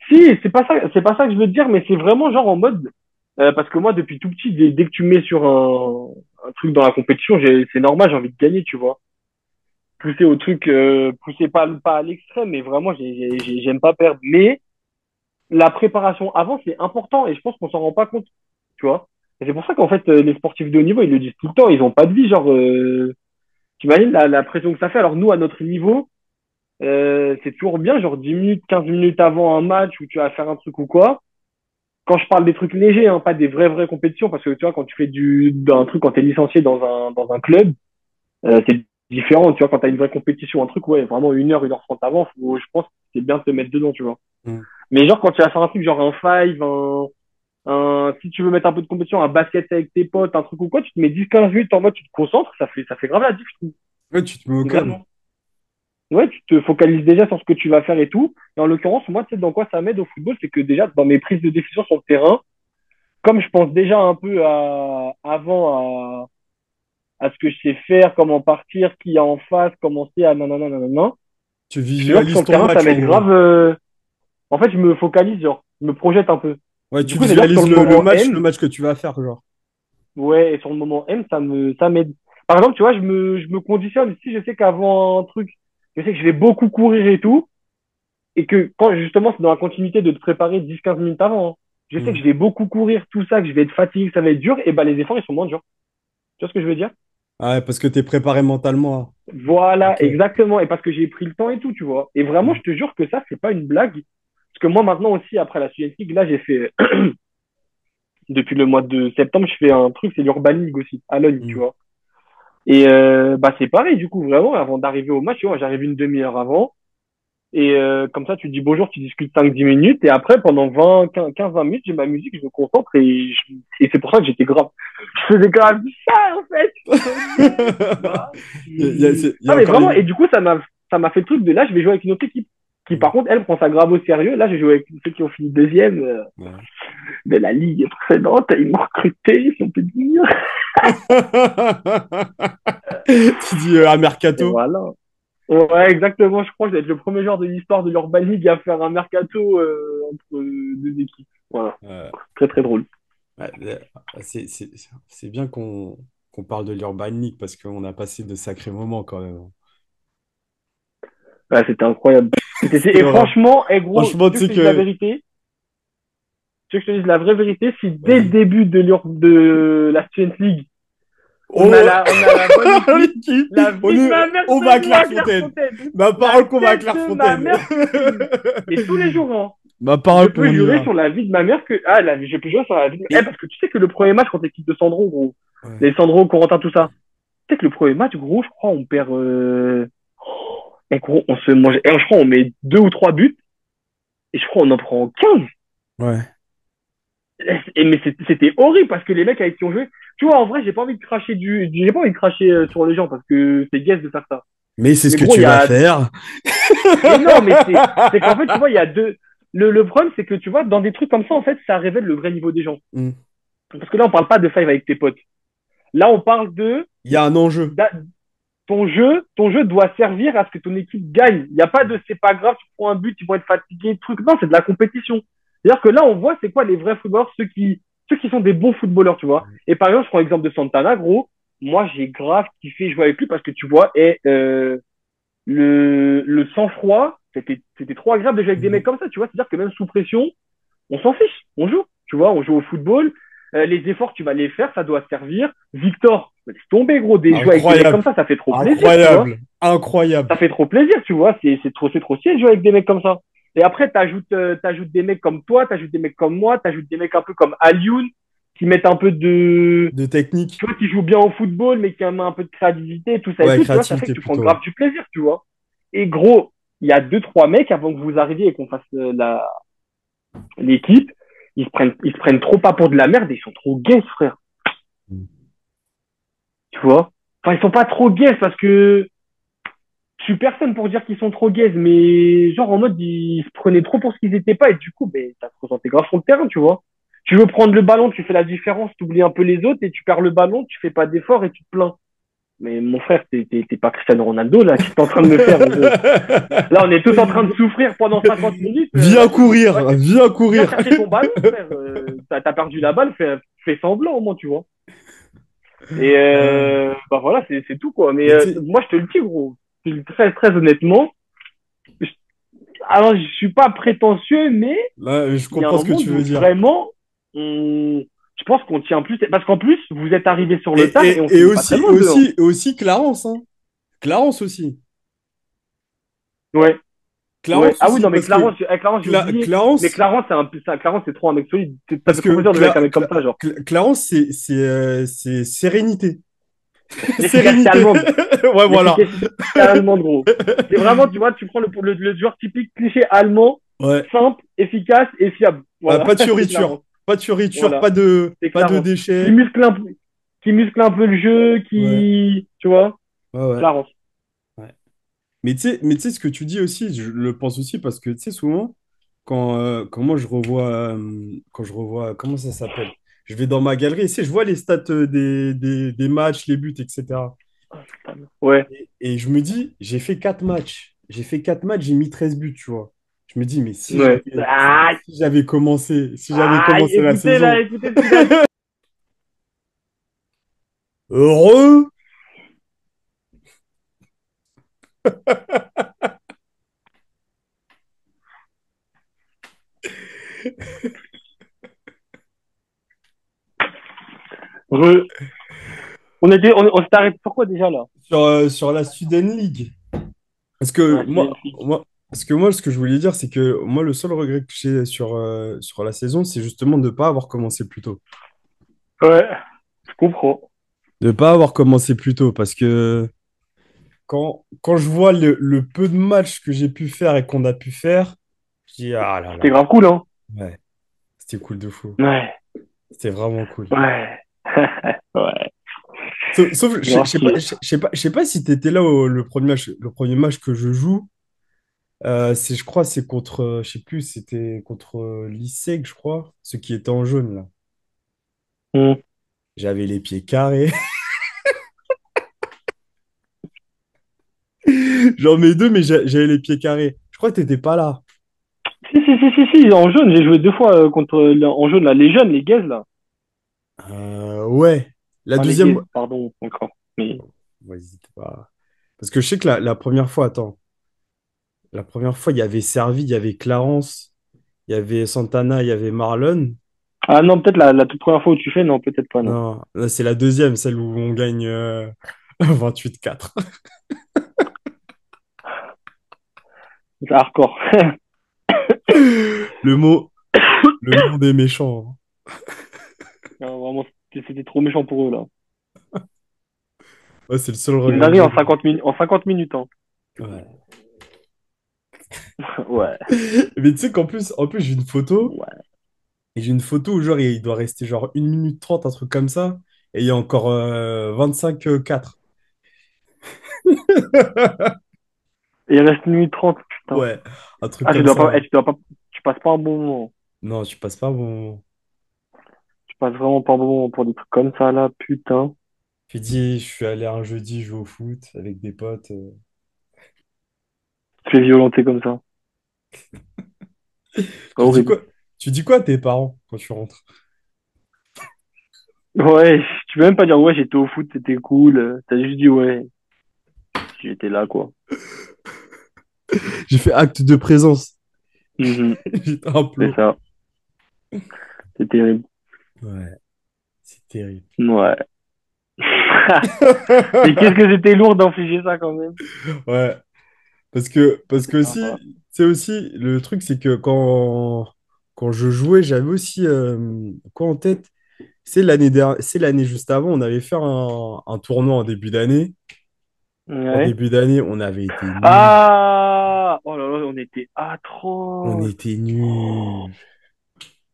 Si, c'est pas ça que je veux te dire, mais c'est vraiment genre en mode, parce que moi, depuis tout petit, dès que tu me mets sur un truc dans la compétition, c'est normal, j'ai envie de gagner, tu vois. Pousser au truc, pousser pas à l'extrême, mais vraiment, j'aime pas perdre. Mais la préparation avant, c'est important et je pense qu'on s'en rend pas compte, tu vois. Et c'est pour ça qu'en fait, les sportifs de haut niveau, ils le disent tout le temps, ils ont pas de vie, genre, t'imagines la pression que ça fait. Alors nous, à notre niveau, c'est toujours bien, genre 10 minutes, 15 minutes avant un match où tu vas faire un truc ou quoi. Quand je parle des trucs légers, hein, pas des vraies compétitions, parce que tu vois, quand tu fais d'un truc, quand t'es licencié dans un club, c'est différent, tu vois, quand t'as une vraie compétition, un truc, ouais, vraiment 1 heure 30 avant, je pense que c'est bien de te mettre dedans, tu vois. Mhm. Mais genre, quand tu vas faire un truc, genre un five, si tu veux mettre un peu de compétition, un basket avec tes potes, un truc ou quoi, tu te mets 10 15 minutes en mode, tu te concentres, ça fait grave la diff, je trouve. Ouais, tu te mets au calme. Vraiment. Ouais, tu te focalises déjà sur ce que tu vas faire et tout. Et en l'occurrence, moi, tu sais, dans quoi ça m'aide au football, c'est que déjà, dans mes prises de décision sur le terrain, comme je pense déjà un peu à ce que je sais faire, comment partir, qui est en face, comment c'est, nanana, nanana, Tu je te jure que sur visualises le ton terrain, ça match, en m'aide gros. grave. En fait, je me focalise, genre, je me projette un peu. Ouais, Du tu coup, c'est-à-dire que sur visualises le moment le M, match que tu vas faire, genre. ouais, et sur le moment M, ça m'aide. Par exemple, tu vois, je me conditionne. Si je sais qu'avant un truc, je sais que je vais beaucoup courir et tout, et que quand justement, c'est dans la continuité de te préparer 10 15 minutes avant, hein. Je sais que Mhm. je vais beaucoup courir, tout ça, que je vais être fatigué, que ça va être dur, et ben les efforts, ils sont moins durs. Tu vois ce que je veux dire? Ah ouais, parce que t'es préparé mentalement, hein. Voilà, Ok. exactement. Et parce que j'ai pris le temps et tout, tu vois. Et vraiment, Mhm. je te jure que ça, c'est pas une blague. Parce que moi, maintenant aussi, après la Suez League, là, j'ai fait, depuis le mois de septembre, je fais un truc, c'est l'Urban League aussi, à Lognes, tu Mhm. vois. Et bah, c'est pareil, du coup, vraiment, avant d'arriver au match, tu vois, j'arrive 1 demi-heure avant. Et comme ça, tu dis bonjour, tu discutes 5 10 minutes. Et après, pendant 15 20 minutes, j'ai ma musique, je me concentre. Et c'est pour ça que j'étais grave. Je faisais grave ça, en fait. Bah, Il y non, a mais encore vraiment, et une... du coup, ça m'a fait le truc de là, je vais jouer avec une autre équipe. Qui, Mhm. par contre, elle prend ça grave au sérieux. Là, j'ai joué avec ceux qui ont fini deuxième Ouais. de la ligue précédente. Ils m'ont recruté, si on peut dire. Tu dis à Et Mercato. voilà. Ouais, exactement. Je crois que je vais être le premier joueur de l'histoire de l'Urban League à faire un mercato entre deux équipes. Voilà. Euh, Très, très drôle. ouais, c'est bien qu'on qu'on parle de l'Urban League parce qu'on a passé de sacrés moments quand même. Ouais, c'était incroyable. C'était Et horrible. franchement, eh gros, Franchement, tu tu veux sais que je te dise la que. vérité? Tu veux que je te dise la vraie vérité? Si dès le Vas-y. début de la Student League, Oh, on a la bonne équipe, l'équipe, la vie de ma mère on va à de nous à Clairefontaine. Clairefontaine. Ma La parole qu'on va à tête de ma Clairefontaine. mère que c'est nous. Et tous les jours, hein. Ma Je parole peux qu'on y jurer va. sur la vie de ma mère que. Ah, je peux jurer sur la vie de. Eh, Et... parce que tu sais que le premier match contre l'équipe de Sandro, gros. Ouais. Les Sandro, Corentin, tout ça. Tu sais que le premier match, gros, je crois, on perd. Et gros, on se mange. Et je crois, on met 2 ou 3 buts. Et je crois, on en prend 15. Ouais. Et, mais c'était horrible parce que les mecs avec qui on jouait. Tu vois, en vrai, j'ai pas envie de cracher sur les gens parce que c'est guess de faire ça. Mais c'est ce Mais que gros, il tu y vas a. faire. Mais non, mais c'est qu'en fait, tu vois, il y a deux. Le problème, c'est que tu vois, dans des trucs comme ça, en fait, ça révèle le vrai niveau des gens. Hmm. Parce que là, on parle pas de five avec tes potes. Là, on parle de Il y a un enjeu. ton jeu doit servir à ce que ton équipe gagne. Il n'y a pas de c'est pas grave, tu prends un but, ils vont être fatigués, truc. Non, c'est de la compétition. C'est-à-dire que là, on voit c'est quoi les vrais footballeurs, ceux qui sont des bons footballeurs, tu vois. Et par exemple, je prends l'exemple de Santana, gros. Moi, j'ai grave kiffé jouer avec lui parce que tu vois, le sang-froid, c'était trop agréable de jouer avec des Hmm. mecs comme ça, tu vois. C'est-à-dire que même sous pression, on s'en fiche, on joue, tu vois, on joue au football. Les efforts, tu vas les faire, ça doit servir. Victor, laisse tomber, gros, des jouer avec des mecs Incroyable. comme ça fait trop plaisir, tu vois. Incroyable. Incroyable. Ça fait trop plaisir, tu vois. C'est trop stylé de jouer avec des mecs comme ça. Et après, t'ajoutes des mecs comme toi, t'ajoutes des mecs comme moi, t'ajoutes des mecs un peu comme Alioun, qui mettent un peu de, De technique. tu vois, qui jouent bien au football, mais qui ont un peu de créativité, tout ça et Ouais, tout, tu vois, ça fait que créativité tu prends plutôt. grave du plaisir, tu vois. Et gros, il y a 2, 3 mecs avant que vous arriviez et qu'on fasse l'équipe, ils se prennent trop pas pour de la merde et ils sont trop gays, frère. Hmm. Tu vois? Enfin, ils sont pas trop gays parce que je suis personne pour dire qu'ils sont trop gays, mais genre en mode ils se prenaient trop pour ce qu'ils étaient pas et du coup, ben, ça se ressentait grave sur le terrain, tu vois. Tu veux prendre le ballon, tu fais la différence, tu oublies un peu les autres et tu perds le ballon, tu fais pas d'effort et tu te plains. Mais mon frère, t'es pas Cristiano Ronaldo là, qu'est-ce que t'es en train de me faire, en gros? Là, on est tous en train de souffrir pendant 50 minutes. Viens Vas-y, courir, viens viens courir. chercher ton ballon, frère. T'as perdu la balle, fais semblant au moins, tu vois. Et bah voilà, c'est tout quoi. Mais Mais tu sais, moi, je te le dis, gros, très très honnêtement. je- Alors, je suis pas prétentieux, mais là, je il y a comprends un ce que tu monde veux où dire. vraiment, je pense qu'on tient plus. Parce qu'en plus, vous êtes arrivés sur le tard et on Et finit pas aussi, très loin d'eux. Hein. aussi Clarence, hein. Clarence aussi. Ouais. Ouais. Clarence Ah oui, aussi, non, mais parce que Clarence, j'ai oublié. Mais Clarence, Clarence, c'est trop un mec solide. Ça parce fait trop que plaisir de jouer avec un mec comme ça, genre. Clarence, c'est sérénité. L'efficacité Sérénité. allemande. Ouais, voilà. L'efficacité allemande, gros. C'est vraiment, tu vois, tu prends le joueur typique cliché allemand, Ouais. simple, efficace et fiable. Voilà, Pas de c'est fioriture. Clarence. Pas de fioriture, Voilà, c'est pas de Clarence. Qui déchets. muscle un peu, qui muscle un peu le jeu, Ouais. tu vois, Ouais, ouais. Clarence. Ouais. Mais tu sais, ce que tu dis aussi, je le pense aussi parce que, tu sais, souvent, quand moi quand je revois, comment ça s'appelle? Je vais dans ma galerie, tu sais, je vois les stats des matchs, les buts, etc. Ouais. Et je me dis, j'ai fait 4 matchs. J'ai fait 4 matchs, j'ai mis 13 buts, tu vois. Je me dis, mais Ouais. Aïe, si j'avais commencé la écoutez là, saison écoutez ce qu'il a dit. heureux, Re- on s'est arrêté sur quoi déjà là? sur la Student League. Parce que Ouais, Student League. moi, ce que je voulais dire, c'est que moi, le seul regret que j'ai sur la saison, c'est justement de ne pas avoir commencé plus tôt. Ouais, je comprends. De ne pas avoir commencé plus tôt. Parce que quand je vois le peu de matchs que j'ai pu faire et qu'on a pu faire, je dis, ah là C'était là, grave cool, hein? ouais, c'était cool de fou. Ouais, C'était vraiment cool. ouais. Ouais, Sauf, grave stylé. je sais pas si tu étais là le premier match que je joue. Je crois, c'est contre, je sais plus, c'était contre l'ISEG, je crois, ceux qui étaient en jaune, là. Hmm. J'avais les pieds carrés. J'en mets deux, mais j'avais les pieds carrés. Je crois que t'étais pas là. Si, en jaune, j'ai joué 2 fois contre, en jaune, là, les jeunes, les gays, là. Ouais. La Enfin, les deuxième. gays, pardon, encore. Mais, Vas-y, t'es pas. Parce que je sais que la première fois, attends, la première fois, il y avait Servi, il y avait Clarence, il y avait Santana, il y avait Marlon. ah non, peut-être la toute première fois où tu fais, non, peut-être pas, non. Non, là, c'est la deuxième, celle où on gagne 28-4. C'est hardcore. Le mot, le monde est méchant. Non, vraiment, c'était trop méchant pour eux, là. Ouais, c'est le seul C'est une regret que dinguerie j'ai. en 50 minutes, hein. Ouais. Ouais, Mais tu sais qu'en plus, j'ai une photo, ouais. et j'ai une photo où genre, il doit rester genre 1 minute 30, un truc comme ça, et il y a encore 25-4. Et il reste 1 minute 30, putain. Ouais, un truc Ah, comme ça. tu passes pas un bon moment. Non, tu passes pas bon. Tu passes vraiment pas un bon moment pour des trucs comme ça, là, putain. Tu dis, je suis allé un jeudi jouer au foot avec des potes. Tu te fais violenter comme ça. Tu dis Horrible. quoi? Tu dis quoi à tes parents quand tu rentres? Ouais, tu peux même pas dire, ouais, j'étais au foot, c'était cool. T'as juste dit, ouais, j'étais là, quoi. J'ai fait acte de présence. Mhm, J'étais un c'est plot. ça. C'est terrible. Ouais, c'est terrible. Ouais. Mais qu'est-ce que c'était lourd d'infliger ça quand même. Ouais, parce que Ah, aussi, c'est aussi, le truc, c'est que quand je jouais, j'avais aussi quoi en tête? C'est l'année juste avant, on avait fait un tournoi en début d'année. En ouais. début d'année, on avait été nuls. Ah! Oh là là, on était On atroces. était nuls.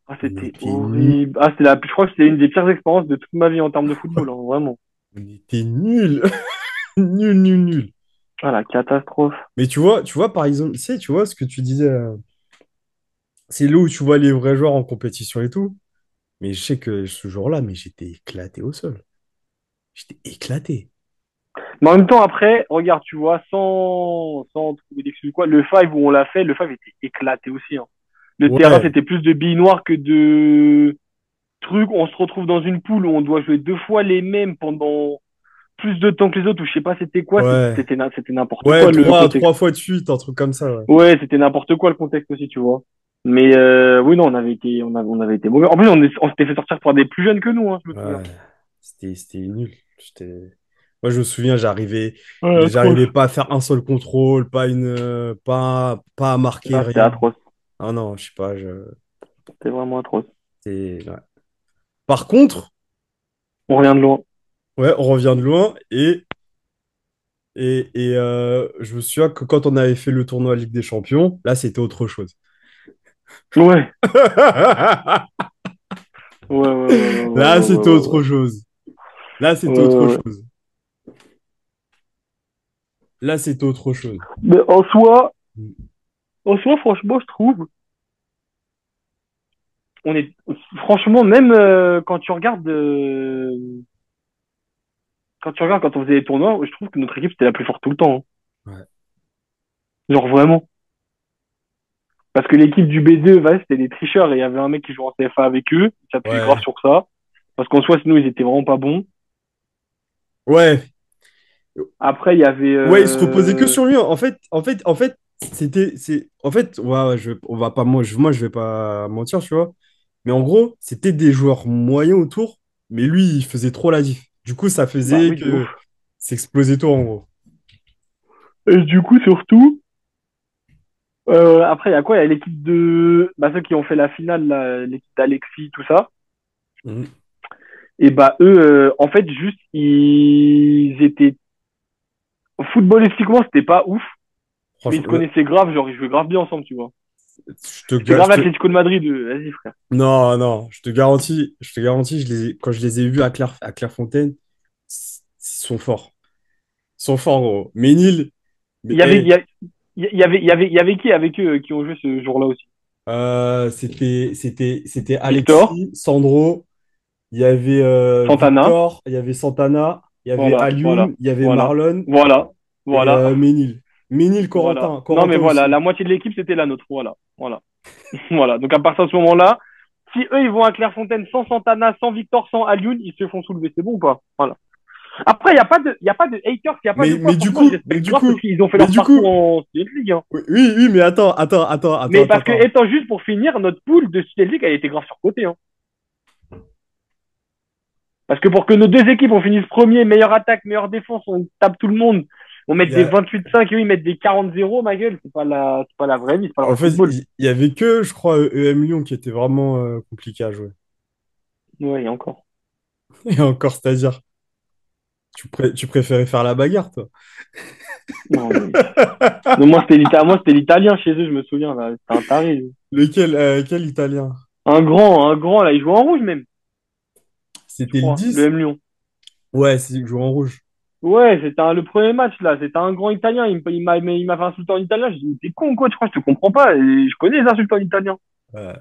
Ah, On c'était était nuls. horrible. Ah, je crois que c'était une des pires expériences de toute ma vie en termes de football, hein, vraiment. On était nuls. Nuls, nuls, nuls. Ah, la catastrophe. Mais tu vois, par exemple, tu vois ce que tu disais, c'est là où tu vois les vrais joueurs en compétition et tout. Mais je sais que ce jour-là, mais j'étais éclaté au sol. J'étais éclaté. Mais en même temps, après, regarde, tu vois, sans trouver d'excuses ou quoi, le five où on l'a fait, le five était éclaté aussi, hein. Le terrain, Ouais, c'était plus de billes noires que de trucs. On se retrouve dans une poule où on doit jouer 2 fois les mêmes pendant plus de temps que les autres, ou je sais pas c'était quoi, ouais. c'était n'importe Ouais, quoi le trois contexte. fois de suite, un truc comme ça, ouais. Ouais, c'était n'importe quoi le contexte aussi, tu vois. Mais oui, non, on avait été mauvais. En plus, on s'était fait sortir par des plus jeunes que nous, hein, je me souviens. Ouais, c'était nul. Moi, je me souviens, Ouais, atroce. j'arrivais pas à faire un seul contrôle, pas à marquer Là, c'était rien. atroce. Ah non, je sais pas, C'était vraiment atroce. ouais. Par contre, On revient de loin. ouais, on revient de loin je me souviens que quand on avait fait le tournoi Ligue des Champions, là, c'était autre chose. Ouais. Ouais, ouais, ouais, ouais, ouais, Là, c'était ouais, ouais, autre chose. Là, ouais, c'était ouais, autre ouais, ouais. chose. Là, c'était autre chose. Mais en soi, franchement, je trouve, on est, franchement, même quand on faisait les tournois, je trouve que notre équipe c'était la plus forte tout le temps, hein. Ouais. Genre vraiment. Parce que l'équipe du B2, vas c'était des tricheurs et il y avait un mec qui jouait en CFA avec eux, qui s'appuyait grave Ouais. sur ça. Parce qu'en soi, sinon, ils étaient vraiment pas bons. Ouais. Après, il y avait, Ouais, il se reposait que sur lui. En fait, en fait, ouais, ouais, on va pas, moi, je vais pas mentir, tu vois. Mais en gros, c'était des joueurs moyens autour, mais lui, il faisait trop la diff. Du coup, ça bah faisait oui, de ouf. que s'explosait tout, en gros. Et du coup, surtout, après, il y a quoi? Il y a l'équipe bah, ceux qui ont fait la finale, là, l'équipe d'Alexis, tout ça. Mhm. Et bah, eux, en fait, juste, ils étaient, footballistiquement, c'était pas ouf, mais ils se Franchement, connaissaient grave, genre, ils jouaient grave bien ensemble, tu vois. je te, C'était ga- je grave te, l'Atlético de Madrid, vas-y, frère. non, non, je te garantis, quand je les ai vus à Clairefontaine, ils sont forts. Ils sont forts, gros. Ménil, mais, Il y avait, il y, a- il y avait qui avec eux qui ont joué ce jour-là aussi? c'était Victor, Alexis, Sandro, il y avait Santana, Victor, il y avait Santana, il y avait voilà, voilà, Alioune, il y avait voilà, Marlon voilà, et voilà, Ménil. Ménil, voilà. Corentin. Non, mais Corentin voilà, aussi. la moitié de l'équipe, c'était la nôtre, voilà, voilà. Voilà. Donc, à partir de ce moment-là, Si eux, ils vont à Clairefontaine sans Santana, sans Victor, sans Alioune, ils se font soulever. C'est bon ou pas? Voilà. Après, il y a pas de haters, il y a pas de quoi. Mais du Franchement, je coup, mais respecte du grave parce coup, qu'ils ont fait mais leur du parcours coup, en Student League, hein. oui, oui, oui, mais Mais parce que, attends. étant juste pour finir, notre pool de Student League, elle était grave surcotée, hein. Parce que pour que nos deux équipes, on finisse premier, meilleure attaque, meilleure défense, on tape tout le monde, on met Il y des a, 28-5 et eux, ils mettent des 40-0, ma gueule, c'est pas la vraie vie, c'est pas le en vrai fait, football. il y avait que, je crois, EM Lyon qui était vraiment compliqué à jouer. Ouais, et encore. Et encore, c'est-à-dire, tu préférais faire la bagarre, toi. Non, mais... Non, moi, c'était l'italien chez eux, je me souviens, là. C'était un taré. Lui. Quel italien? Un grand, là, il joue en rouge même, je C'était le crois, le 10. M Lyon. Ouais, c'est il joue en rouge. Ouais, le premier match, là. C'était un grand italien. Il m'a fait insulter en italien. Je dis, t'es con, quoi, tu crois, je te comprends pas. Et je connais les insultes en italien. Ouais.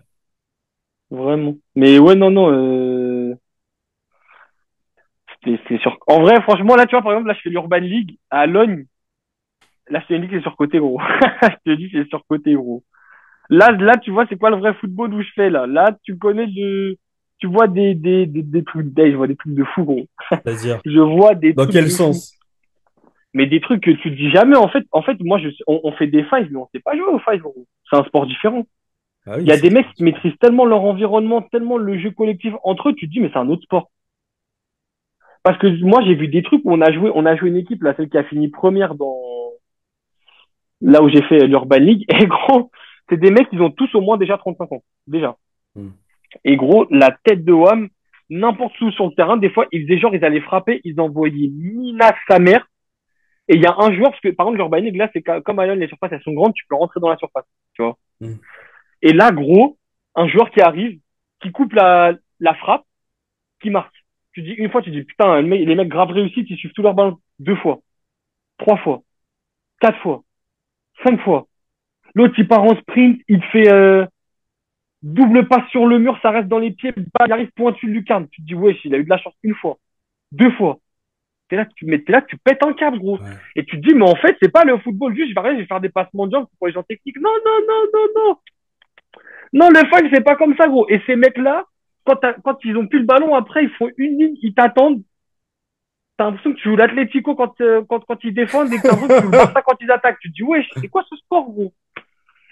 Vraiment. Mais ouais, non, non, c'est sûr. En vrai, franchement, là, tu vois, par exemple, là, je fais l'Urban League à Logne. Là, c'est une ligue, c'est surcoté, gros. Je te dis, c'est surcoté, gros. Là, tu vois, c'est quoi le vrai football où je fais, là? Là, tu vois des trucs, je vois des trucs de fou, gros. C'est-à-dire, Je vois des dans trucs quel de fou. sens? Mais des trucs que tu te dis jamais, en fait, moi, on fait des fives, mais on sait pas jouer aux fives, gros. C'est un sport différent. Ah Il oui, y a c'est des mecs sûr. qui maîtrisent tellement leur environnement, tellement le jeu collectif entre eux, tu te dis, mais c'est un autre sport. Parce que moi, j'ai vu des trucs où on a joué une équipe, là, celle qui a fini première là où j'ai fait l'Urban League. Et gros, c'est des mecs, ils ont tous au moins déjà 35 ans. Déjà. Hmm. Et gros, la tête de Wam, n'importe où sur le terrain, des fois, ils faisaient genre, ils allaient frapper, ils envoyaient Minas sa mère. Et il y a un joueur, parce que par exemple, l'Urban League, là, c'est comme à Lyon, les surfaces, elles sont grandes, tu peux rentrer dans la surface. Tu vois. Hmm. Et là, gros, un joueur qui arrive, qui coupe la frappe, qui marque. Tu dis une fois, tu dis putain, les mecs grave réussite, ils suivent tout leur ballon deux fois, trois fois, quatre fois, cinq fois. L'autre, il part en sprint, il fait double passe sur le mur, ça reste dans les pieds, bah, il arrive pointu de lucarne. Tu te dis wesh, il a eu de la chance une fois, deux fois. T'es là, tu pètes un câble, gros. Ouais. Et tu te dis, mais en fait, c'est pas le football juste, je vais arriver, je vais faire des passements de jambes pour les gens techniques. Non, non, non, non, non. Non, le fight, c'est pas comme ça, gros. Et ces mecs-là, quand ils ont plus le ballon, après, ils font une ligne, ils t'attendent. T'as l'impression que tu joues l'Atlético quand ils défendent et que t'as l'impression que tu joues le Barça quand ils attaquent. Tu te dis, wesh, c'est quoi ce sport, gros?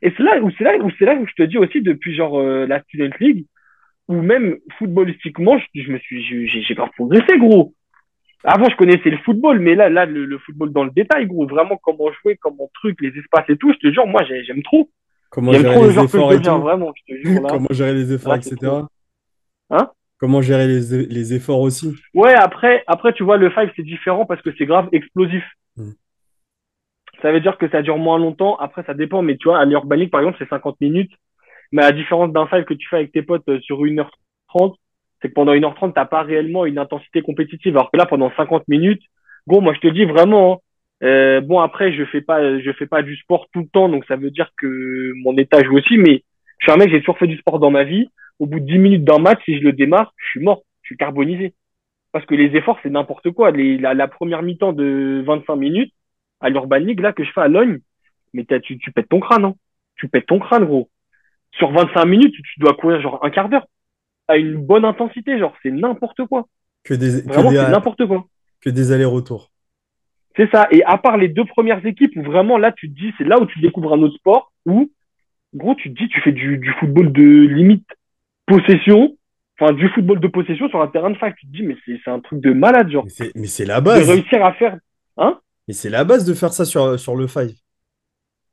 Et c'est là où je te dis aussi, depuis genre la Student League, ou même footballistiquement, j'ai pas progressé, gros. Avant, je connaissais le football, mais là, le football dans le détail, gros, vraiment comment jouer, comment truc, les espaces et tout, je te jure, moi, j'aime trop. Comment J'aime gérer trop le les joueur que je efforts et deviens, tout? vraiment, je te jure, Comment gérer les efforts, c'est trop. etc. Hein? Comment gérer les efforts aussi? Ouais, après, tu vois, le five, c'est différent parce que c'est grave explosif. Hmm. Ça veut dire que ça dure moins longtemps. Après, ça dépend, mais tu vois, à l'Urban League, par exemple, c'est 50 minutes. Mais à la différence d'un five que tu fais avec tes potes sur 1h30, c'est que pendant 1h30, t'as pas réellement une intensité compétitive. Alors que là, pendant 50 minutes, bon, moi, je te dis vraiment, hein, bon, après, je fais pas du sport tout le temps, donc ça veut dire que mon état joue aussi, mais je suis un mec, j'ai toujours fait du sport dans ma vie. Au bout de 10 minutes d'un match, si je le démarre, je suis mort, je suis carbonisé. Parce que les efforts, c'est n'importe quoi. La première mi-temps de 25 minutes, à l'Urban League, là, que je fais à Logne, mais tu pètes ton crâne, hein. Tu pètes ton crâne, gros. Sur 25 minutes, tu dois courir genre un quart d'heure à une bonne intensité, genre c'est n'importe quoi. Que des, que Vraiment, c'est des, n'importe quoi. que des allers-retours. C'est ça. Et à part les deux premières équipes où vraiment là, tu te dis, c'est là où tu découvres un autre sport où, gros, tu te dis, tu fais du football de limite possession, enfin du football de possession sur un terrain de fac. Tu te dis, mais c'est un truc de malade, genre, Mais c'est la de base. réussir à faire. Hein? Mais c'est la base de faire ça sur le five.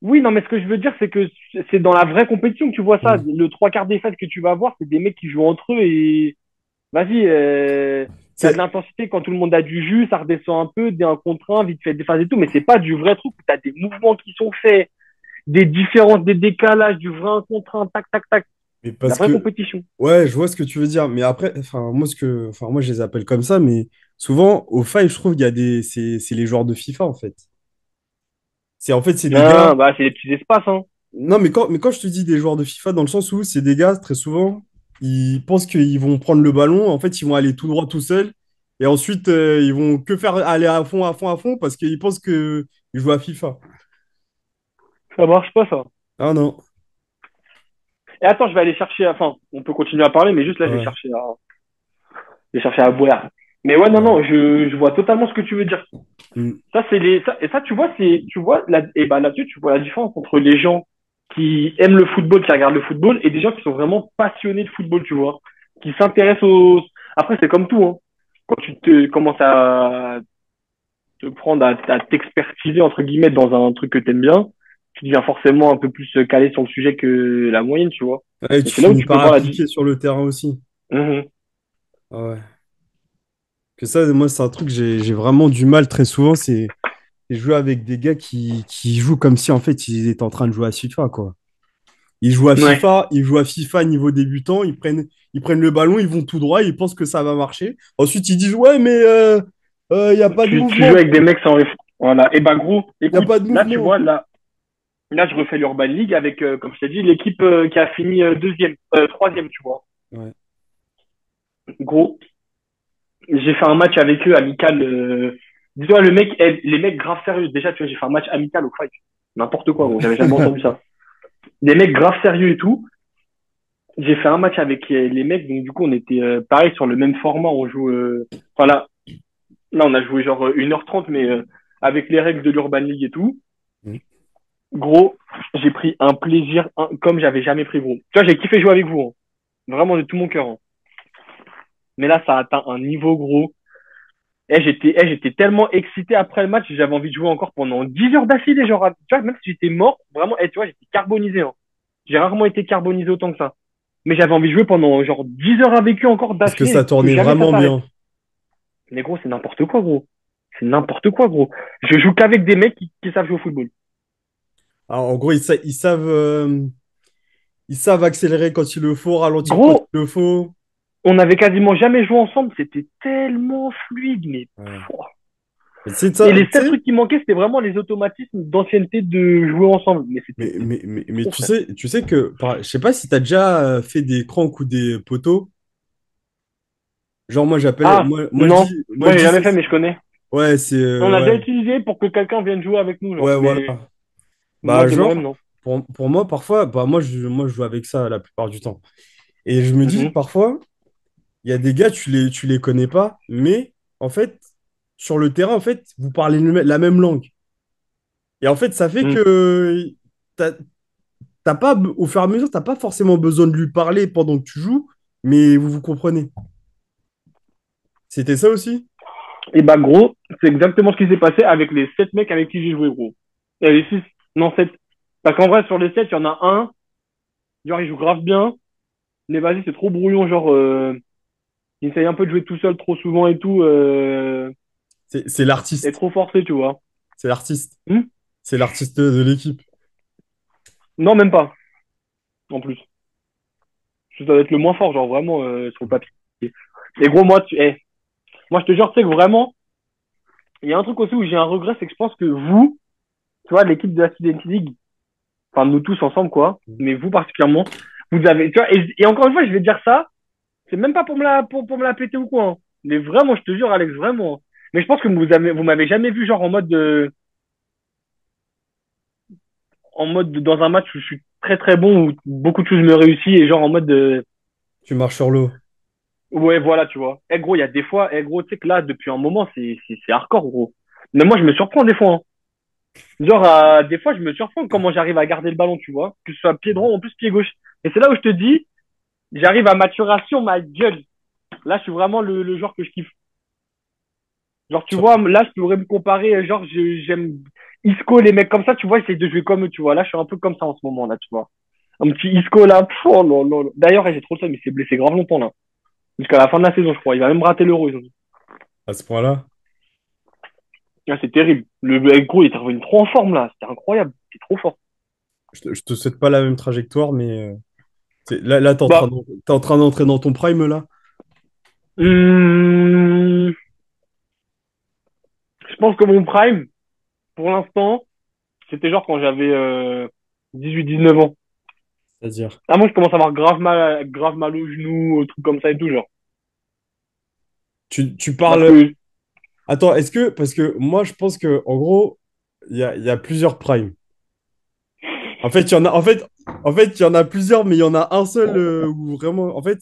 Oui, non, mais ce que je veux dire, c'est que c'est dans la vraie compétition que tu vois ça. Hmm. Le trois quarts des phases que tu vas voir, c'est des mecs qui jouent entre eux et vas-y, t'as de C'est, l'intensité quand tout le monde a du jus, ça redescend un peu, des 1 contre 1, vite fait des phases et tout, mais c'est pas du vrai truc où t'as des mouvements qui sont faits, des différences, des décalages, du vrai 1 contre 1, tac, tac, tac. mais La parce vraie que, compétition. ouais, je vois ce que tu veux dire. Mais après, moi, je les appelle comme ça. Mais souvent, au five, je trouve qu'il y a c'est les joueurs de FIFA, en fait. C'est des gars. Ah, bah, c'est des petits espaces, hein. Non, mais quand je te dis des joueurs de FIFA, dans le sens où c'est des gars, très souvent, ils pensent qu'ils vont prendre le ballon, en fait, ils vont aller tout droit tout seuls, et ensuite, ils vont que faire aller à fond, à fond, à fond, parce qu'ils pensent qu'ils jouent à FIFA. Ça marche pas, ça. Ah non. Et attends, je vais aller chercher, enfin, on peut continuer à parler, mais juste là, Ouais, je vais chercher à boire. Mais ouais, non, ouais. non, je vois totalement ce que tu veux dire. Mm. Ça, et ça, tu vois, et bah, là-dessus, tu vois la différence entre les gens qui aiment le football, qui regardent le football, et des gens qui sont vraiment passionnés de football, tu vois, qui s'intéressent après, c'est comme tout, hein. Quand tu commences à te prendre à t'expertiser, entre guillemets, dans un truc que t'aimes bien, tu deviens forcément un peu plus calé sur le sujet que la moyenne, tu vois. Ouais, Et tu c'est là où finis tu peux par voir appliquer sur le terrain aussi. Mhm. Ah ouais. Que ça, moi, c'est un truc que j'ai vraiment du mal très souvent, c'est jouer avec des gars qui jouent comme si, en fait, ils étaient en train de jouer à FIFA, quoi. Ouais. Ils jouent à FIFA niveau débutant, ils prennent le ballon, ils vont tout droit, ils pensent que ça va marcher. Ensuite, ils disent, ouais, mais il n'y a pas de Tu joues mouvement. avec des mecs sans réflexion. Voilà. Et bah, gros, Il n'y a écoute, pas de là, tu mouvement. vois, là, je refais l'Urban League avec, comme je t'ai dit, l'équipe qui a fini deuxième, troisième, tu vois. Ouais. Gros, j'ai fait un match avec eux amical. Dis-toi, les mecs grave sérieux. Déjà, tu vois, j'ai fait un match amical au fight. N'importe quoi, Ouais. gros. J'avais jamais entendu ça. Des mecs grave sérieux et tout. J'ai fait un match avec les mecs, donc du coup, on était pareil sur le même format. On joue, enfin là, on a joué genre 1h30, mais avec les règles de l'Urban League et tout. Mm. Gros, j'ai pris un plaisir comme j'avais jamais pris, gros. Tu vois, j'ai kiffé jouer avec vous, hein. Vraiment de tout mon cœur, hein. Mais là, ça a atteint un niveau, gros. J'étais tellement excité après le match, j'avais envie de jouer encore pendant 10 heures d'affilée, genre, tu vois, même si j'étais mort, vraiment, tu vois, j'étais carbonisé, hein. J'ai rarement été carbonisé autant que ça. Mais j'avais envie de jouer pendant genre 10 heures avec eux encore Parce que ça d'affilée, que tournait jamais ça vraiment s'arrête. bien. Mais gros, c'est n'importe quoi, gros. C'est n'importe quoi, gros. Je joue qu'avec des mecs qui savent jouer au football. Alors, en gros, ils savent accélérer quand il le faut, ralentir quand Gros, il le faut. on avait quasiment jamais joué ensemble, c'était tellement fluide, mais Ouais. pouah. Mais tu sais, Et tu les seuls sais, trucs qui manquaient, c'était vraiment les automatismes d'ancienneté de jouer ensemble. Mais c'était mais trop, frère. tu sais que, je sais pas si tu as déjà fait des cranks ou des poteaux. Genre, Ah, non. moi, Moi, je j'ai dis jamais ça. fait, mais je connais. Ouais, c'est, On a ouais, déjà utilisé pour que quelqu'un vienne jouer avec nous, genre. ouais, voilà. Mais moi, Bah, de moi-même, genre, non. pour moi, parfois, bah, moi, je joue avec ça la plupart du temps. Et je me dis, Mhm, parfois, il y a des gars, tu les connais pas, mais en fait, sur le terrain, en fait, vous parlez la même langue. Et en fait, ça fait mhm. que t'as, t'as pas, au fur et à mesure, t'as pas forcément besoin de lui parler pendant que tu joues, mais vous vous comprenez. C'était ça aussi? Et bah, gros, c'est exactement ce qui s'est passé avec les 7 mecs avec qui j'ai joué, gros. Et les 6, non, 7. Parce qu'en vrai, sur les 7, il y en a un, genre, il joue grave bien. Mais vas-y, c'est trop brouillon, genre, il essaye un peu de jouer tout seul trop souvent et tout, C'est et l'artiste. trop forcé, tu vois. C'est l'artiste. Hmm. C'est l'artiste de l'équipe. Non, même pas, en plus. Ça doit être le moins fort, genre, vraiment, sur le papier. Et gros, moi, je te jure, tu sais que vraiment, il y a un truc aussi où j'ai un regret, c'est que je pense que vous, tu vois, l'équipe de la Student League, enfin, nous tous ensemble, quoi, mais vous particulièrement, vous avez, tu vois, et encore une fois, je vais te dire ça, c'est même pas pour me la péter ou quoi, hein. Mais vraiment, je te jure, Alex, vraiment, hein. Mais je pense que vous m'avez jamais vu, genre, en mode dans un match où je suis très très bon, où beaucoup de choses me réussissent, et genre en mode Tu marches sur l'eau. ouais, voilà, tu vois. Eh gros, il y a des fois, gros, tu sais que là, depuis un moment, c'est hardcore, gros. Mais moi, je me surprends des fois, hein. Genre, des fois, je me surprends comment j'arrive à garder le ballon, tu vois. Que ce soit pied droit ou en plus pied gauche. Et c'est là où je te dis, j'arrive à maturation, ma gueule. Là, je suis vraiment le joueur que je kiffe. Genre, tu vois, là, je pourrais me comparer, genre, j'aime Isco, les mecs comme ça, tu vois, j'essaie de jouer comme eux, tu vois. Là, je suis un peu comme ça en ce moment, là, tu vois. Un petit Isco, là, pff, oh, non, non, non. D'ailleurs, j'ai trop le seum, il s'est blessé grave longtemps, là. Jusqu'à la fin de la saison, je crois. Il va même rater l'Euro, ils ont dit. À ce point-là. Ah, c'est terrible. Le mec, gros, il est revenu trop en forme, là. C'était incroyable. C'est trop fort. Je te souhaite pas la même trajectoire, mais là, Bah, t'es en train d'entrer dans ton prime, là. hum, je pense que mon prime, pour l'instant, c'était genre quand j'avais 18-19 ans. C'est-à-dire. Ah, moi, je commence à avoir grave mal au genou, trucs comme ça et tout, genre. Tu Parce parles. que, Attends, parce que moi, je pense que, en gros, il y a plusieurs primes. il y en a plusieurs, mais il y en a un seul où vraiment, en fait,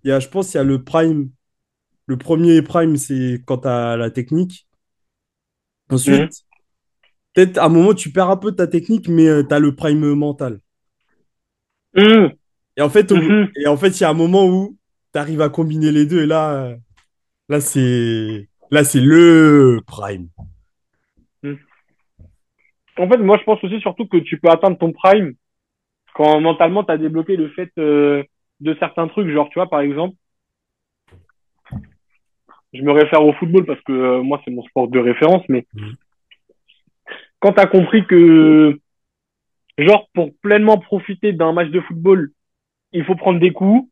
je pense qu'il y a le prime. Le premier prime, c'est quand tu as la technique. Mhm. Ensuite, peut-être à un moment, tu perds un peu ta technique, mais tu as le prime mental. Mhm. Mhm. Et en fait, il y a un moment où tu arrives à combiner les deux, et là, c'est le prime. Mhm. En fait, moi, je pense aussi surtout que tu peux atteindre ton prime quand mentalement, tu as débloqué le fait de certains trucs. Genre, tu vois, par exemple, je me réfère au football parce que moi, c'est mon sport de référence, mais Mhm. quand tu as compris que, genre, pour pleinement profiter d'un match de football, il faut prendre des coups,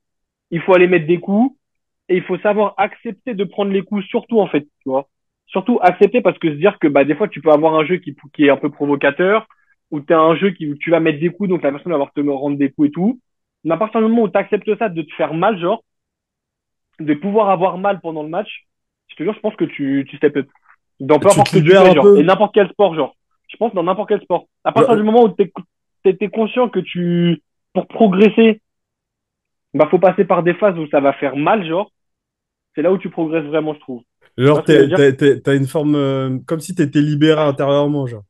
il faut aller mettre des coups, et il faut savoir accepter de prendre les coups, surtout, en fait, tu vois. Surtout accepter parce que se dire que, bah, des fois, tu peux avoir un jeu qui est un peu provocateur, ou tu as un jeu où tu vas mettre des coups, donc la personne va avoir te rendre des coups et tout. Mais à partir du moment où tu acceptes ça, de te faire mal, genre, de pouvoir avoir mal pendant le match, je te jure, je pense que tu step up. Dans peu Tu te importe ce que tu libères fais, un genre. Et peu. n'importe quel sport, genre. Je pense dans n'importe quel sport. À partir du Genre, moment où t'es conscient que pour progresser, bah, faut passer par des phases où ça va faire mal, genre. C'est là où tu progresses vraiment, je trouve. Tu vois ce que je veux dire? t'as une forme comme si tu étais libéré intérieurement, genre.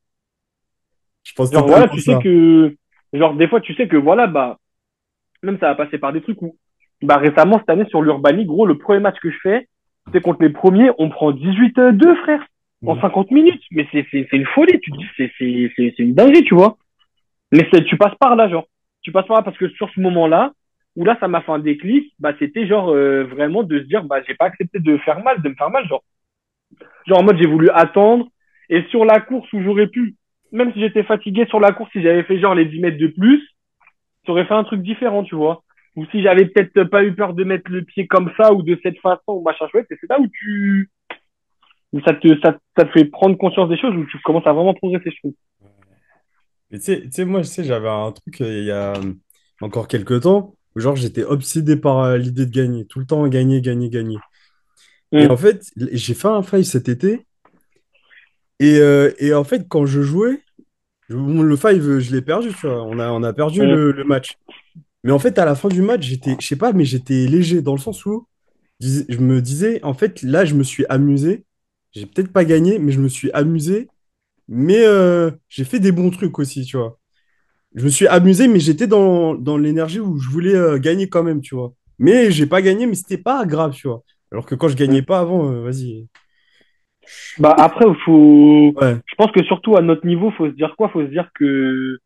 Je pense Genre, voilà, totalement tu sais ça. que, genre, des fois, tu sais que, voilà, bah, même ça va passer par des trucs où, bah, récemment, cette année, sur l'Urbanie, gros, le premier match que je fais, c'est contre les premiers, on prend 18-2, frère, en Mhm. 50 minutes. Mais c'est une folie, tu te dis, c'est une dinguerie, tu vois. Mais tu passes par là, genre. Tu passes par là parce que sur ce moment-là, où là, ça m'a fait un déclic, bah, c'était genre, vraiment de se dire, bah, j'ai pas accepté de faire mal, de me faire mal, genre. Genre, en mode, j'ai voulu attendre. Et sur la course où j'aurais pu, même si j'étais fatigué sur la course, si j'avais fait genre les 10 mètres de plus, ça aurait fait un truc différent, tu vois. Ou si j'avais peut-être pas eu peur de mettre le pied comme ça ou de cette façon ou machin chouette, et c'est là où ça te fait prendre conscience des choses, où tu commences à vraiment progresser, je trouve. Mais moi, j'avais un truc il y a encore quelques temps, où genre, j'étais obsédé par l'idée de gagner. Tout le temps, gagner, gagner, gagner. Et en Hum, fait, j'ai fait un five cet été. Et en fait, quand je jouais, le five, je l'ai perdu, tu vois. On a perdu hum, le match. Mais en fait, à la fin du match, je sais pas, mais j'étais léger dans le sens où je me disais, en fait, là, je me suis amusé. J'ai peut-être pas gagné, mais je me suis amusé. Mais j'ai fait des bons trucs aussi, tu vois. Je me suis amusé, mais j'étais dans l'énergie où je voulais gagner quand même, tu vois. Mais j'ai pas gagné, mais c'était pas grave, tu vois. Alors que quand je gagnais hum. pas avant, vas-y. Bah après, Ouais. je pense que surtout à notre niveau, faut se dire quoi? Faut se dire que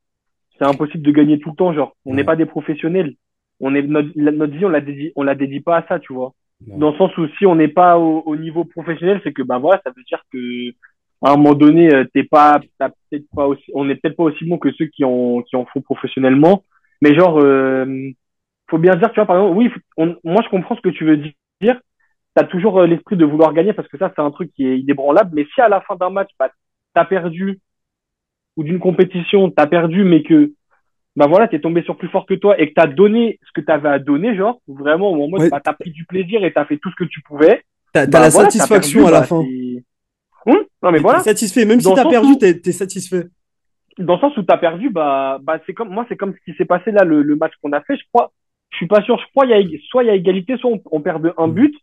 c'est impossible de gagner tout le temps, genre. On n'est Non, pas des professionnels. Notre vie, on la dédie pas à ça, tu vois. non. Dans le sens où si on n'est pas au niveau professionnel, c'est que, bah voilà, ça veut dire que, à un moment donné, t'as peut-être pas aussi, on n'est peut-être pas aussi bon que ceux qui en font professionnellement. Mais genre, faut bien se dire, tu vois, par exemple, oui, moi, je comprends ce que tu veux dire. T'as toujours l'esprit de vouloir gagner parce que ça, c'est un truc qui est inébranlable. Mais si à la fin d'un match, bah, t'as perdu ou d'une compétition, t'as perdu, mais que bah voilà, t'es tombé sur plus fort que toi et que t'as donné ce que t'avais à donner, genre, vraiment, en mode, Ouais, bah, t'as pris du plaisir et t'as fait tout ce que tu pouvais, t'as bah la voilà, t'as perdu, satisfaction à la bah fin. c'est, non mais T'es voilà, satisfait. Même si dans le t'as sens perdu, où, t'es satisfait. dans le sens où t'as perdu, bah c'est comme, moi, c'est comme ce qui s'est passé là, le match qu'on a fait, je crois, je suis pas sûr, je crois, soit il y a égalité, soit on perd de un Mm. but,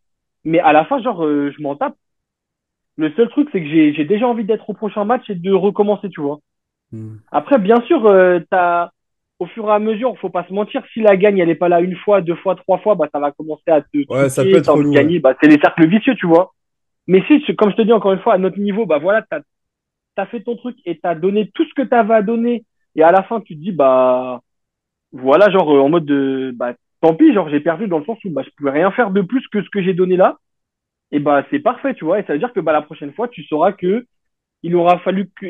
mais à la fin, genre, je m'en tape. Le seul truc, c'est que j'ai déjà envie d'être au prochain match et de recommencer, tu vois. Mm. Après, bien sûr, au fur et à mesure, faut pas se mentir, si la gagne, elle est pas là une fois, deux fois, trois fois, bah, ça va commencer à te Ouais, ça peut truquer, être t'as envie de relou, ouais. gagner, bah, c'est les cercles vicieux, tu vois. Mais si, comme je te dis encore une fois, à notre niveau, bah, voilà, t'as fait ton truc et t'as donné tout ce que t'avais à donner. Et à la fin, tu te dis, bah, voilà, genre, en mode de, bah, tant pis, genre, j'ai perdu dans le sens où, bah, je pouvais rien faire de plus que ce que j'ai donné là. Et bah, c'est parfait, tu vois. Et ça veut dire que, bah, la prochaine fois, tu sauras que il aura fallu que,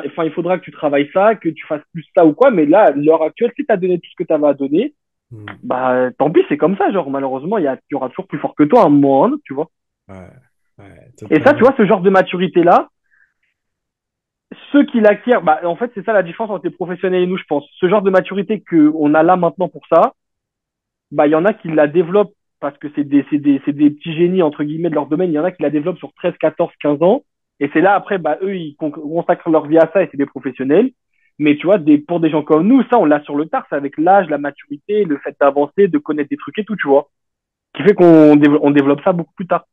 enfin, il faudra que tu travailles ça, que tu fasses plus ça ou quoi, mais là, à l'heure actuelle, si tu as donné tout ce que tu avais à donner, Mm. bah, tant pis, c'est comme ça, genre, malheureusement, il y aura toujours plus fort que toi, un moment ou un autre, tu vois. Ouais, ouais, Et ça, tu totalement. vois, ce genre de maturité-là, ceux qui l'acquièrent, bah, en fait, c'est ça la différence entre les professionnels et nous, je pense. Ce genre de maturité qu'on a là maintenant pour ça, bah, il y en a qui la développent parce que c'est des petits génies, entre guillemets, de leur domaine. Il y en a qui la développent sur 13, 14, 15 ans. Et c'est là, après, bah, eux, ils consacrent leur vie à ça et c'est des professionnels. Mais tu vois, pour des gens comme nous, ça, on l'a sur le tard. C'est avec l'âge, la maturité, le fait d'avancer, de connaître des trucs et tout, tu vois. Qui fait on développe ça beaucoup plus tard.